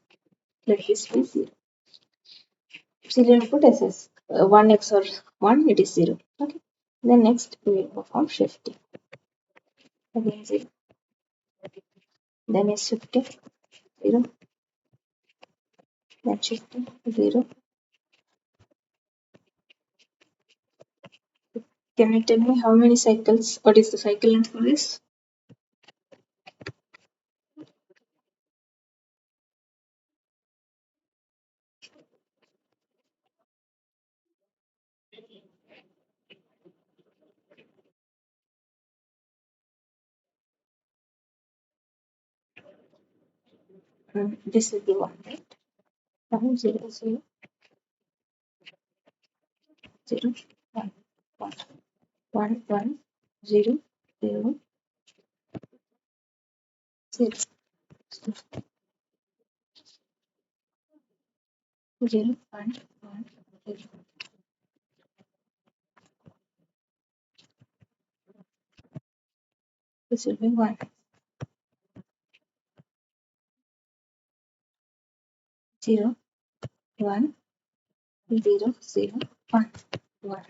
Let this be 0. Serial input SS. 1 XOR 1 it is 0. Okay. Then next we will perform shifting. Again 0. Then is shifting 0. Then shifting 0. Can you tell me how many cycles? What is the cycle length for this? this will be 1, right? 1 0 0 0 1 1 1 1 0 0 0 0 1 1 0. This will be 1 0 1 0 0 1 1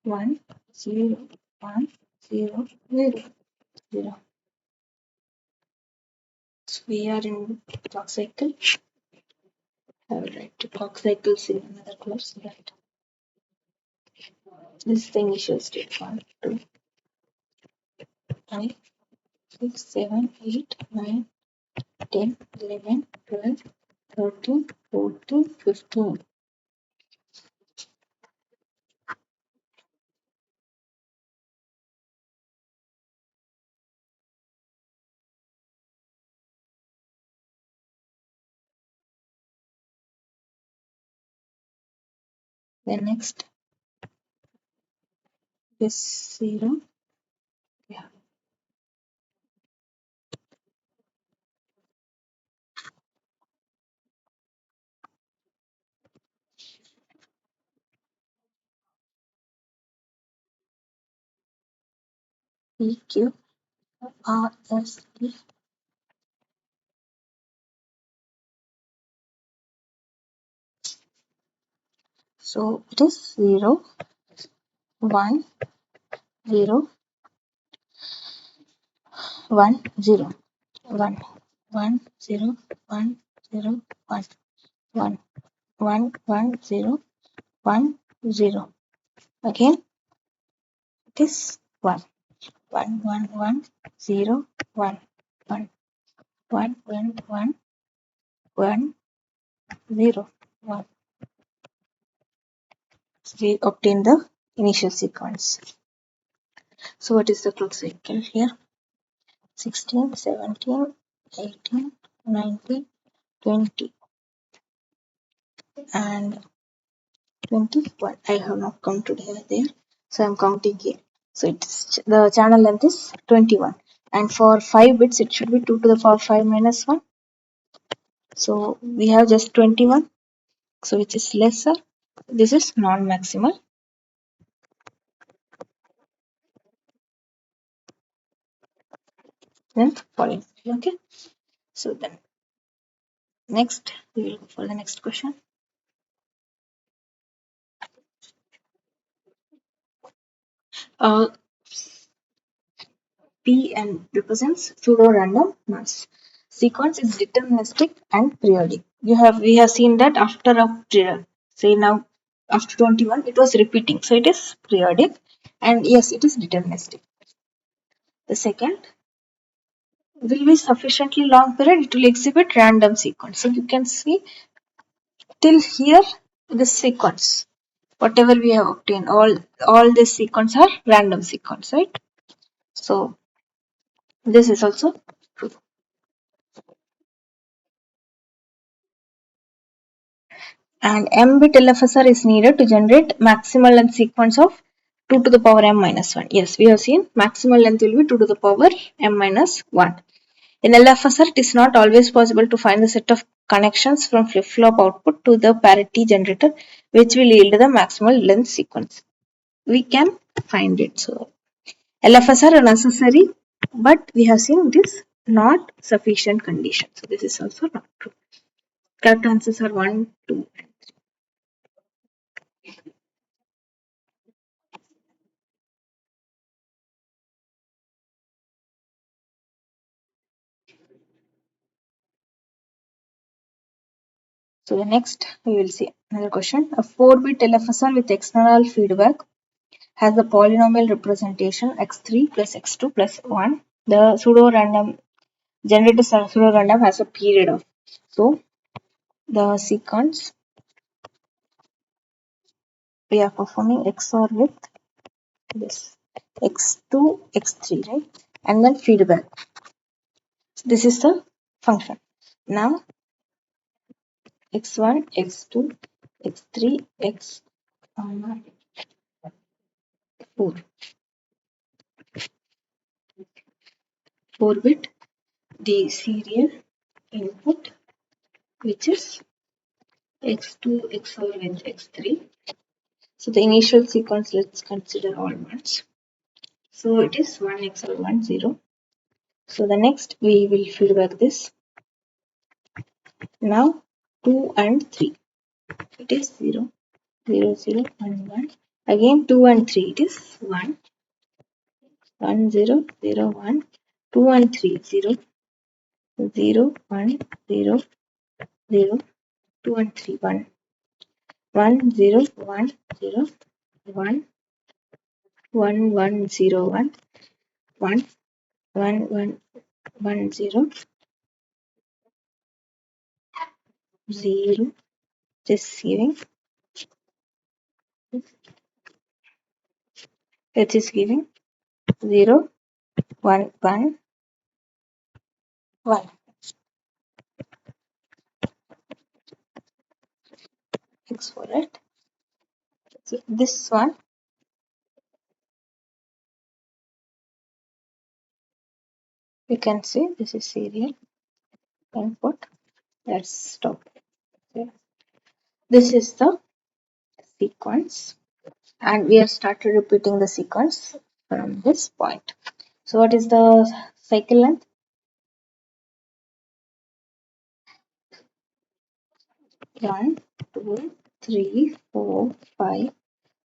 1 0 1 0 0 0. So we are in clock cycle. I will write the clock cycles in another class. Right. This is the initial state 1, 2, 5, 6, 7, 8, 9, 10, 11, 12, 13, 14, 15. Then next is 0. Yeah. P, Q, R, S, T. So it is 0, 1, 0, 1, 0. 1, 1, 0, 1, 0, 1, 1, 1, 1, 0, 1, 0. Again, it is 1, 1, 1, 1, 0, 1, 1, 1, 1, 1, 1, 0, 1. So we obtain the initial sequence. So what is the clock cycle here? 16, 17, 18, 19, 20, and 21. I have not counted here there, so I'm counting here. So it's the channel length is 21, and for 5 bits it should be 2 to the power 5 minus 1. So we have just 21, so which is lesser. This is non-maximal. Then following. Okay. So then next we will go for the next question. Pn represents pseudo-random mass. Sequence is deterministic and periodic. We have seen that after a period, say now after 21, it was repeating, so it is periodic, and yes, it is deterministic. The second will be sufficiently long period; it will exhibit random sequence. So you can see till here this sequence, whatever we have obtained, all this sequence are random sequence, right? So this is also true. And m-bit LFSR is needed to generate maximal length sequence of 2 to the power m minus 1. Yes, we have seen maximal length will be 2 to the power m minus 1. In LFSR, it is not always possible to find the set of connections from flip-flop output to the parity generator, which will yield the maximal length sequence. We can find it. So, LFSR are necessary, but we have seen it is not sufficient condition. So, this is also not true. Correct answers are 1, 2, and so the next we will see another question. A 4-bit LFSR with external feedback has the polynomial representation x3 plus x2 plus 1. The pseudo-random generated pseudo-random has a period of. So the sequence we are performing XOR with this x2, x3, right? And then feedback. This is the function. Now x1, x2, x3, x4. Four bit the serial input, which is x2 XOR with x3. So the initial sequence, let's consider all ones. So it is 1 XOR 1 0. So the next we will feedback this. Now 2 and 3. It is 0 0 0 1 1. Again 2 and 3. It is 1 1 0 0 1. 2 and 3 0 0 1 0 0. 2 and 3 1 1 0 1 0 1 1 1 0 1 1 1 1 1 0 0. Just giving. It is giving 0 1 1 1. Thanks for it. So this one you can see this is serial input. Let's stop. Okay. This is the sequence, and we have started repeating the sequence from this point. So what is the cycle length? 1 2 3 4 5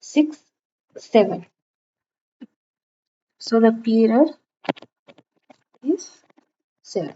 6 7. So the period is 7.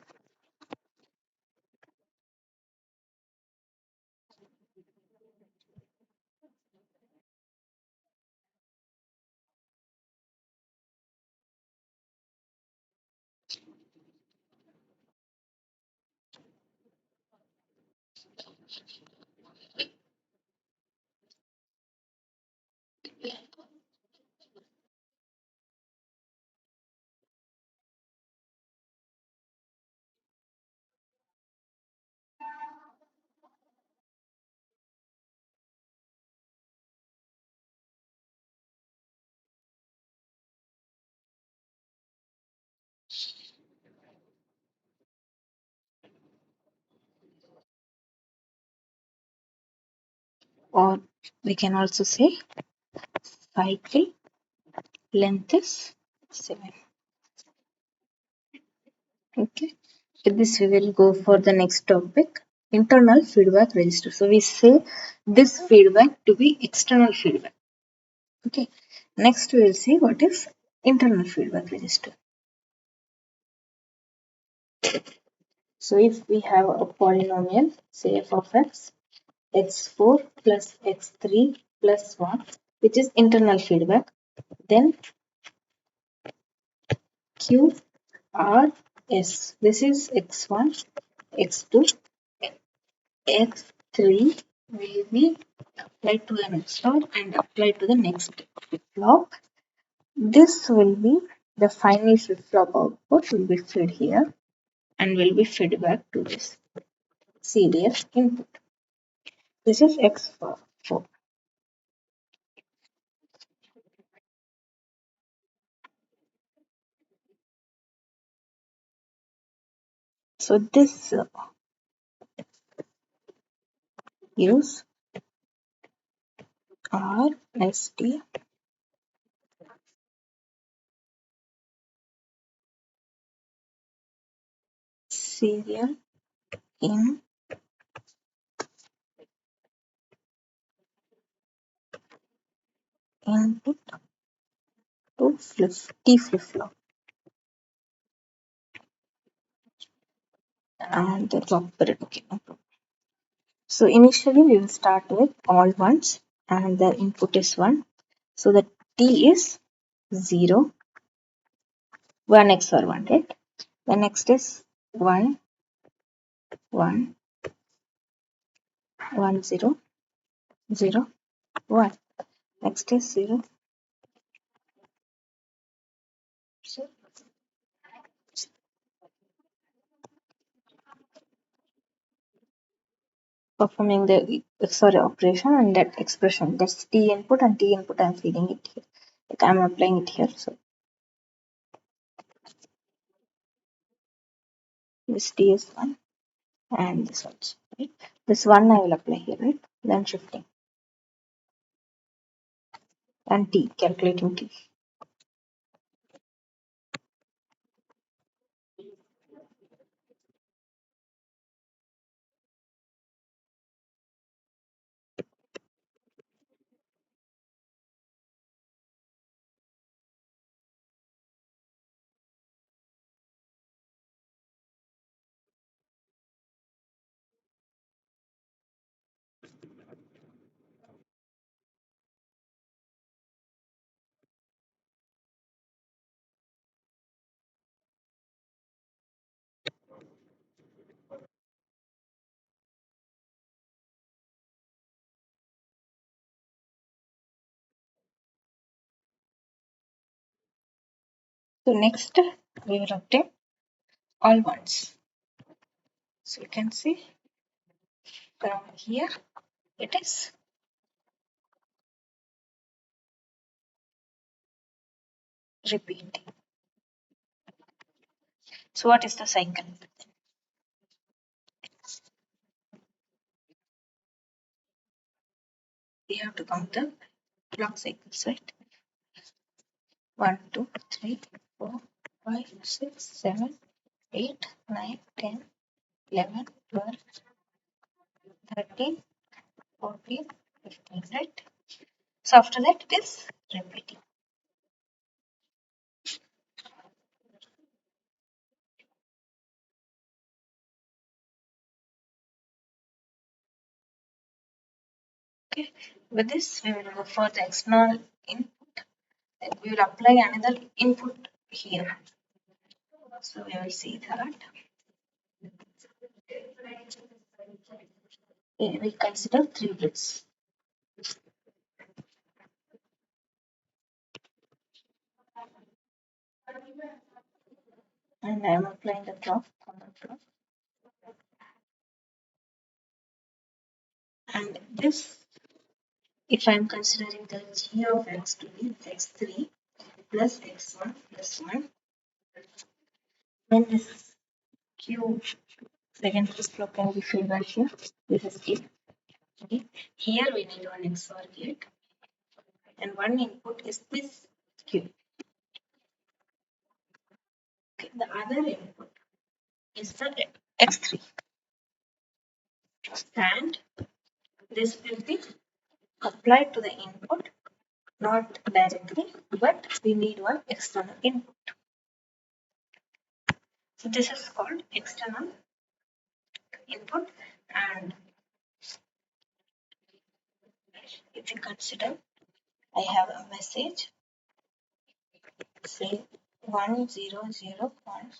Or we can also say cycle length is 7. Okay. With this we will go for the next topic, internal feedback register. So we say this feedback to be external feedback. Okay. Next we will see what is internal feedback register. So if we have a polynomial, say f of x, x4 plus x3 plus 1, which is internal feedback, then q r s. This is x1, x2, x3 will be applied to the next node and applied to the next flip-flop. This will be the final flip-flop output will be fed here and will be fed back to this CDF input. This is x4. So this use RST serial in input to T flip-flop and the clock period. Okay, no problem. So initially we will start with all ones and the input is 1. So the T is 0, 1 XOR 1, right? The next is 1, 1, 1, 0, 0, 1. Next is 0. So performing the XOR operation and that expression. That's T input, and T input I'm feeding it here. Like I'm applying it here. So this T is one and this also, right? This one I will apply here, right? Then shifting and T, calculating T. So next we will obtain all ones. So you can see from here it is repeating. So what is the cycle? We have to count the clock cycles, right? 1, 2, 3, 4, 5, 6, 7, 8, 9, 10, 11, 12, 13, 14, 15, right? So after that it is repeating. Okay, with this we will go for the external input. Then we will apply another input here. So we will see that. We consider 3 bits. And I am applying the clock on the clock. And this, if I am considering the g of x to be x3 plus x1 plus 1, then this q second flip-flop can be filled right here. This is it. Okay. Here we need one XOR gate, and one input is this q. Okay. The other input is the x3, and this will be applied to the input, not directly, but we need one external input. So this is called external input, and if you consider, I have a message, say 100.01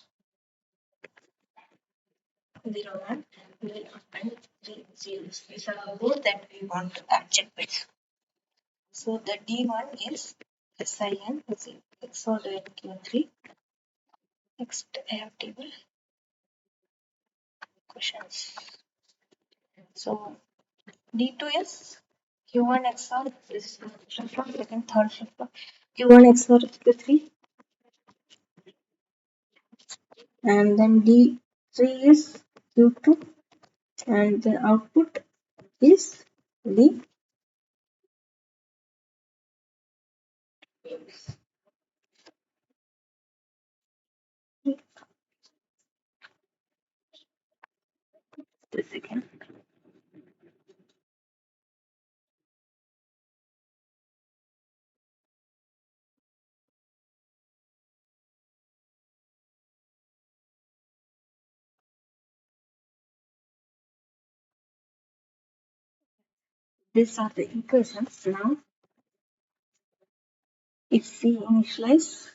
will append 3 zeros. These are both that we want to check bits. So the D1 is SIN is XOR Q3. Next I have table questions. So D2 is Q1 XOR this flip-flop, second, third flip-flop. Q1 XOR Q3, and then D3 is Q2, and the output is D. The second. These are the equations. Now, if we initialize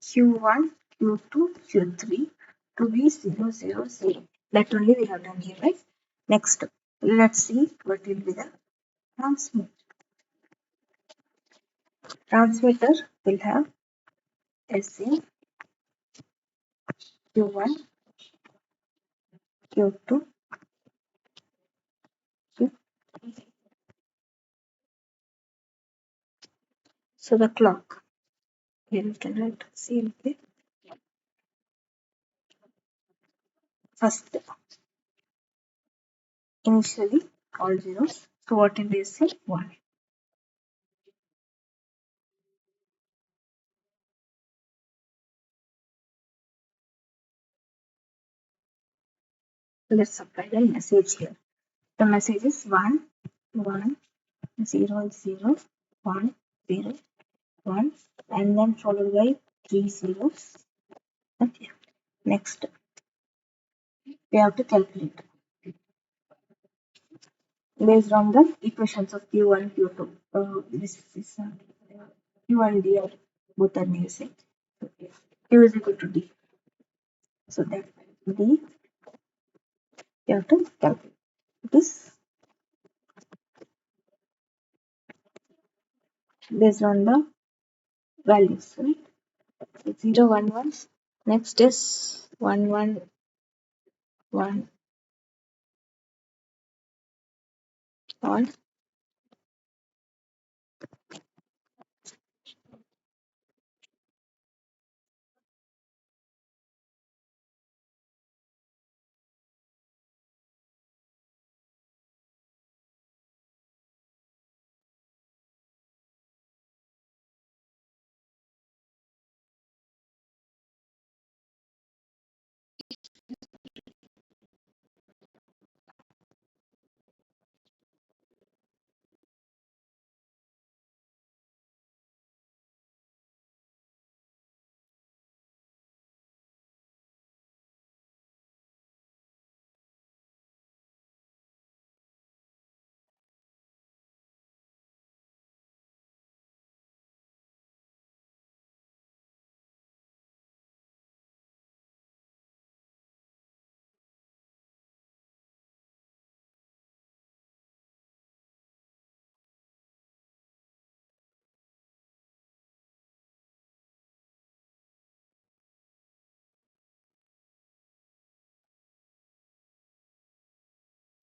Q1, Q2, Q3 to be 0, 0, 0. That only we have done here, right? Next, Let's see what will be the transmitter. Transmitter will have SA, Q1, Q2, Q. So the clock. Here we can write CLK. First, initially all zeros. So what will be C? 1. Let's apply the message here. The message is 1, 1, 0, 0, 1, 0, 1, and then followed by 3 zeros. Okay. Next, we have to calculate based on the equations of Q1, Q2. This is Q and D are both are music. So Q is equal to D. So that D you have to calculate. This based on the values, right? So 0, 1, 1. Next is 1, 1, 1, on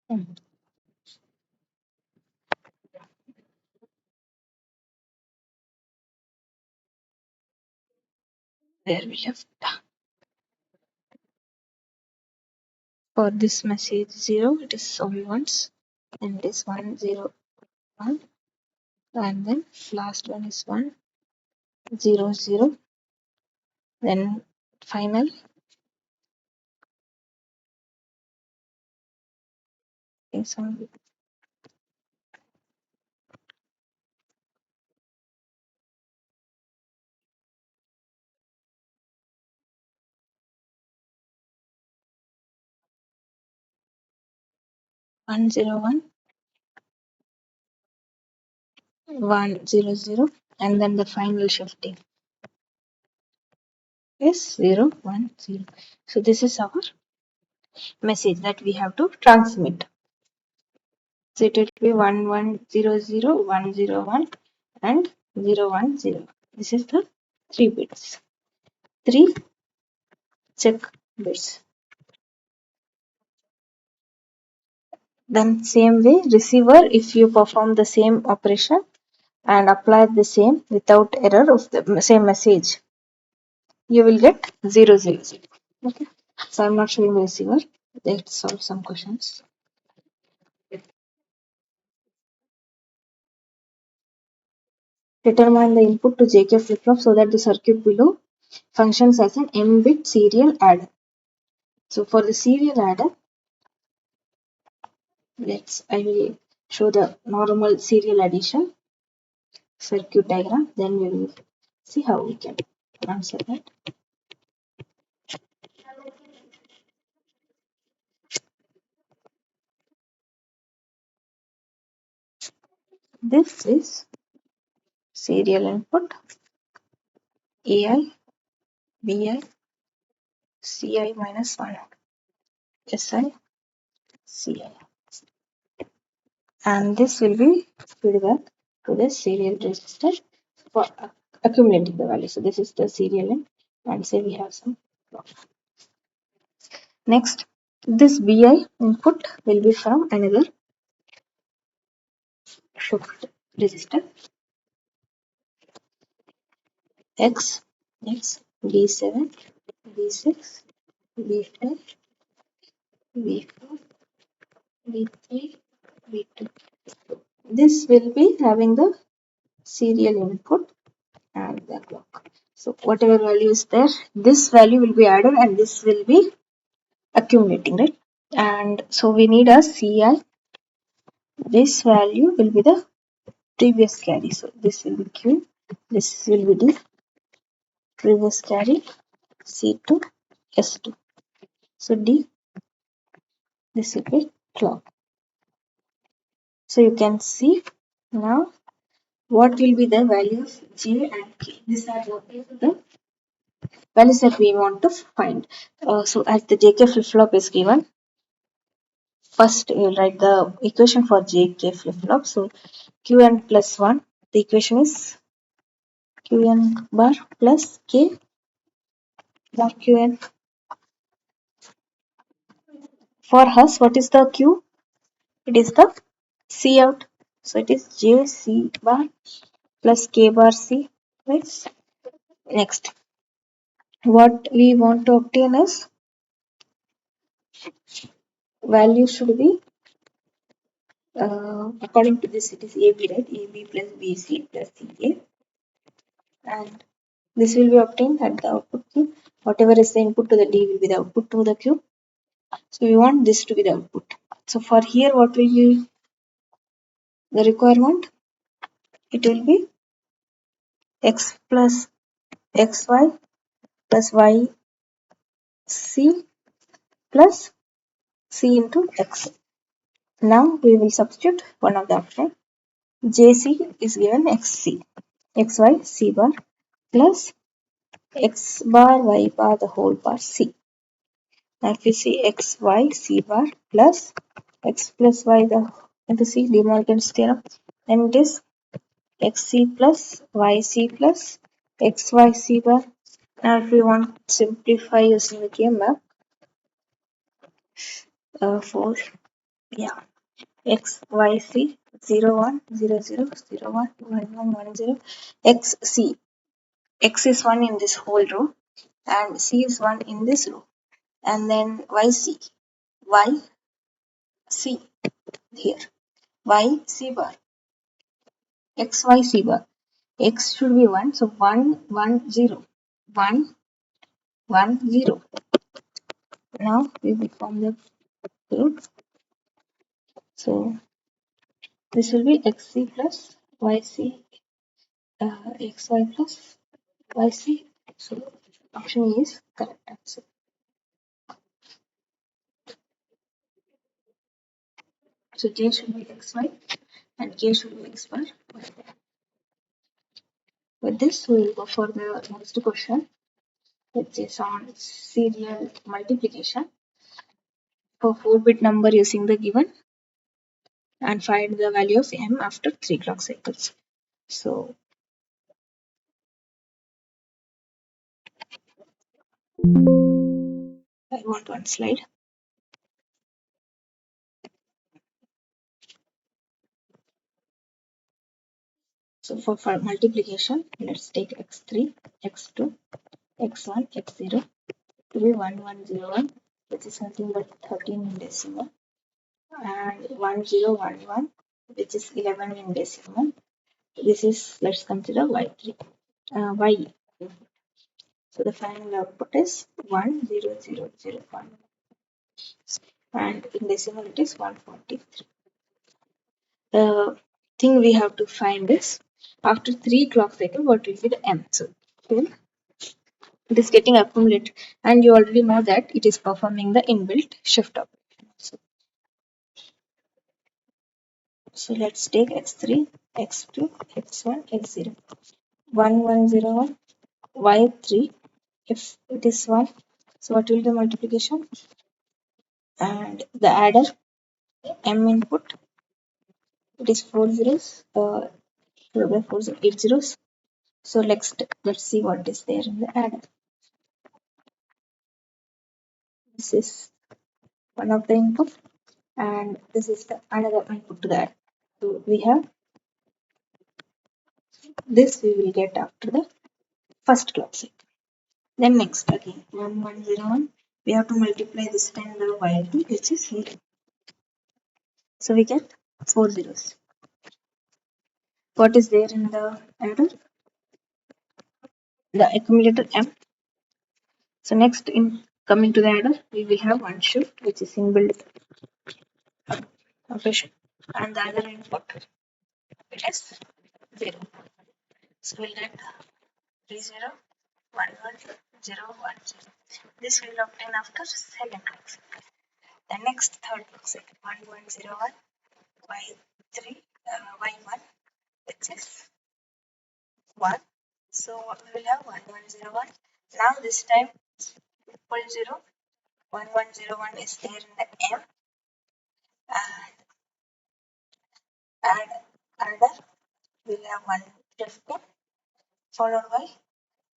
1. There we left. For this message 0, it is only once, and it is 1, 0, 1, and then last one is 1, 0, 0, then final is only 1, 0, 1, 1, 0, 0, and then the final shifting is 0, 1, 0. So this is our message that we have to transmit. So it will be 1, 1, 0, 0, 1, 0, 1, and 0, 1, 0. This is the 3 bits. 3 check bits. Then same way, receiver, if you perform the same operation and apply the same without error of the same message, you will get 0, 0, 0. Okay. So I'm not showing the receiver. Let's solve some questions. Determine the input to JK flip-flop so that the circuit below functions as an m-bit serial adder. So for the serial adder, I will show the normal serial addition circuit diagram. Then we will see how we can answer that. This is serial input AI, BI, CI minus 1, SI, CI. and this will be feedback to the serial register for accumulating the value. So this is the serial in, and say we have some clock. Next, this BI input will be from another shift register X, B7, B6, B5, B4, B3, B2. This will be having the serial input and the clock. So whatever value is there, this value will be added and this will be accumulating, right? And so we need a CI. This value will be the previous carry. So this will be Q. This will be the previous carry C2, S2. So D, this will be clock. So you can see now what will be the values J and K. These are the values that we want to find. So as the JK flip-flop is given, first we will write the equation for JK flip-flop. So Qn plus 1, the equation is Qn bar plus K bar Qn. For us, what is the Q? It is the C out. So it is JC bar plus K bar C. Right? Next, what we want to obtain is value should be according to this it is AB, right? AB plus BC plus CA, and this will be obtained at the output Q. Whatever is the input to the D will be the output to the Q. So we want this to be the output. So for here, what will be the requirement? It will be X plus XY plus YC plus C into X. Now we will substitute one of the option. JC is given XC, XY C bar plus X bar Y bar the whole bar C. Now if we see X Y C bar plus X plus Y the into C, De Morgan's theorem, then it is XC plus YC plus XYC bar. Now if we want to simplify using the KMF, for yeah, XYC 0 1 0 0 0 1 1 1 1 0 XC. X is 1 in this whole row and C is 1 in this row, and then YC YC here YC bar XYC bar. X should be 1, so 1 1 0 1 1 0. Now we will form the group. So this will be XC plus YC, XY plus YC. So option E is correct answer. So J should be XY and K should be X bar. With this, we will go for the next question, which is on serial multiplication for 4-bit number using the given and find the value of M after 3 clock cycles. So I want one slide. So for multiplication, let's take x3, x2, x1, x0 to be 1101, which is nothing but 13 in decimal, and 1011, which is 11 in decimal. This is, let's consider y3, y. So the final output is 10001, and in decimal it is 143. The thing we have to find is after 3 clock cycle, what will be the M? So okay, it is getting accumulated, and you already know that it is performing the inbuilt shift operation. So let's take x3, x2, x1, x0. 1101, y3. If it is 1, so what will be the multiplication? And the adder, M input, It is 4 zeros, 4 8 zeros. So let's see what is there in the adder. This is one of the input, and this is the another input to that. So we have this we will get after the first clock cycle. Then next again 1101 we have to multiply this time the while loop which is here. So we get 4 zeros. What is there in the adder? The accumulator M. So next in coming to the adder we will have one shift which is inbuilt operation, and the other input it is 0. So we'll get 3 0 1 1 0 1 0. This will obtain after second clock cycle. The next third clock cycle 1 1 0 1 y3 y1 which is 1. So we will have 1 1 0 1. Now this time triple 0 1 1 0 1 is there in the M, and adder we will have one shift followed by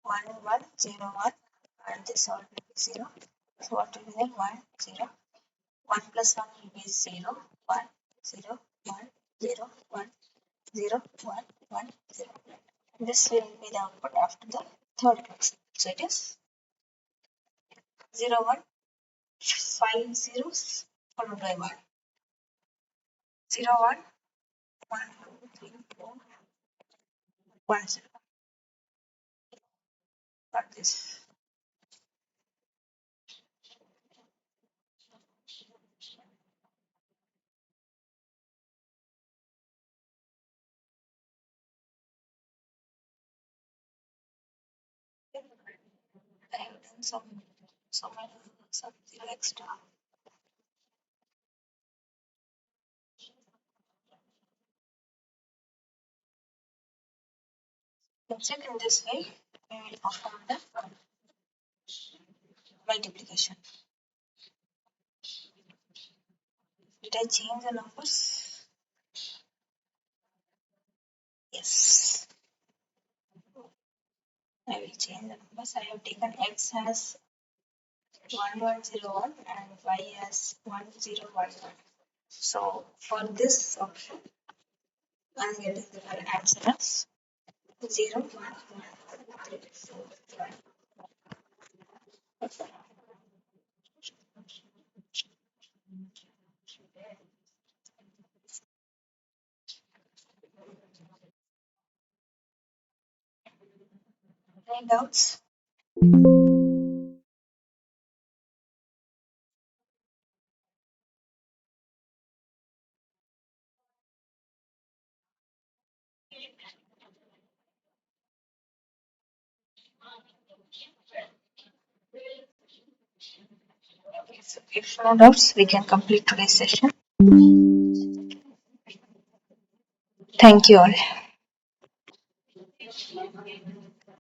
1 1 0 1, and this all will be 0. So what will be there? 1 0. 1 plus 1 will be 0 1 0 1 0 1 0 1 1 0. This will be the output after the third clock cycle. So it is 0 1 5 zeros followed by 1 0 1 1 2 3 4 1 0. Like this. I have done some zero extra. Check in this way, we will perform the multiplication. Did I change the numbers? Yes. I will change the numbers. I have taken x as 1101 and y as 1011. So for this option, I am getting the answer as 0 1 1 3 4 5. Any doubts? Okay, so if no doubts, we can complete today's session. Thank you all.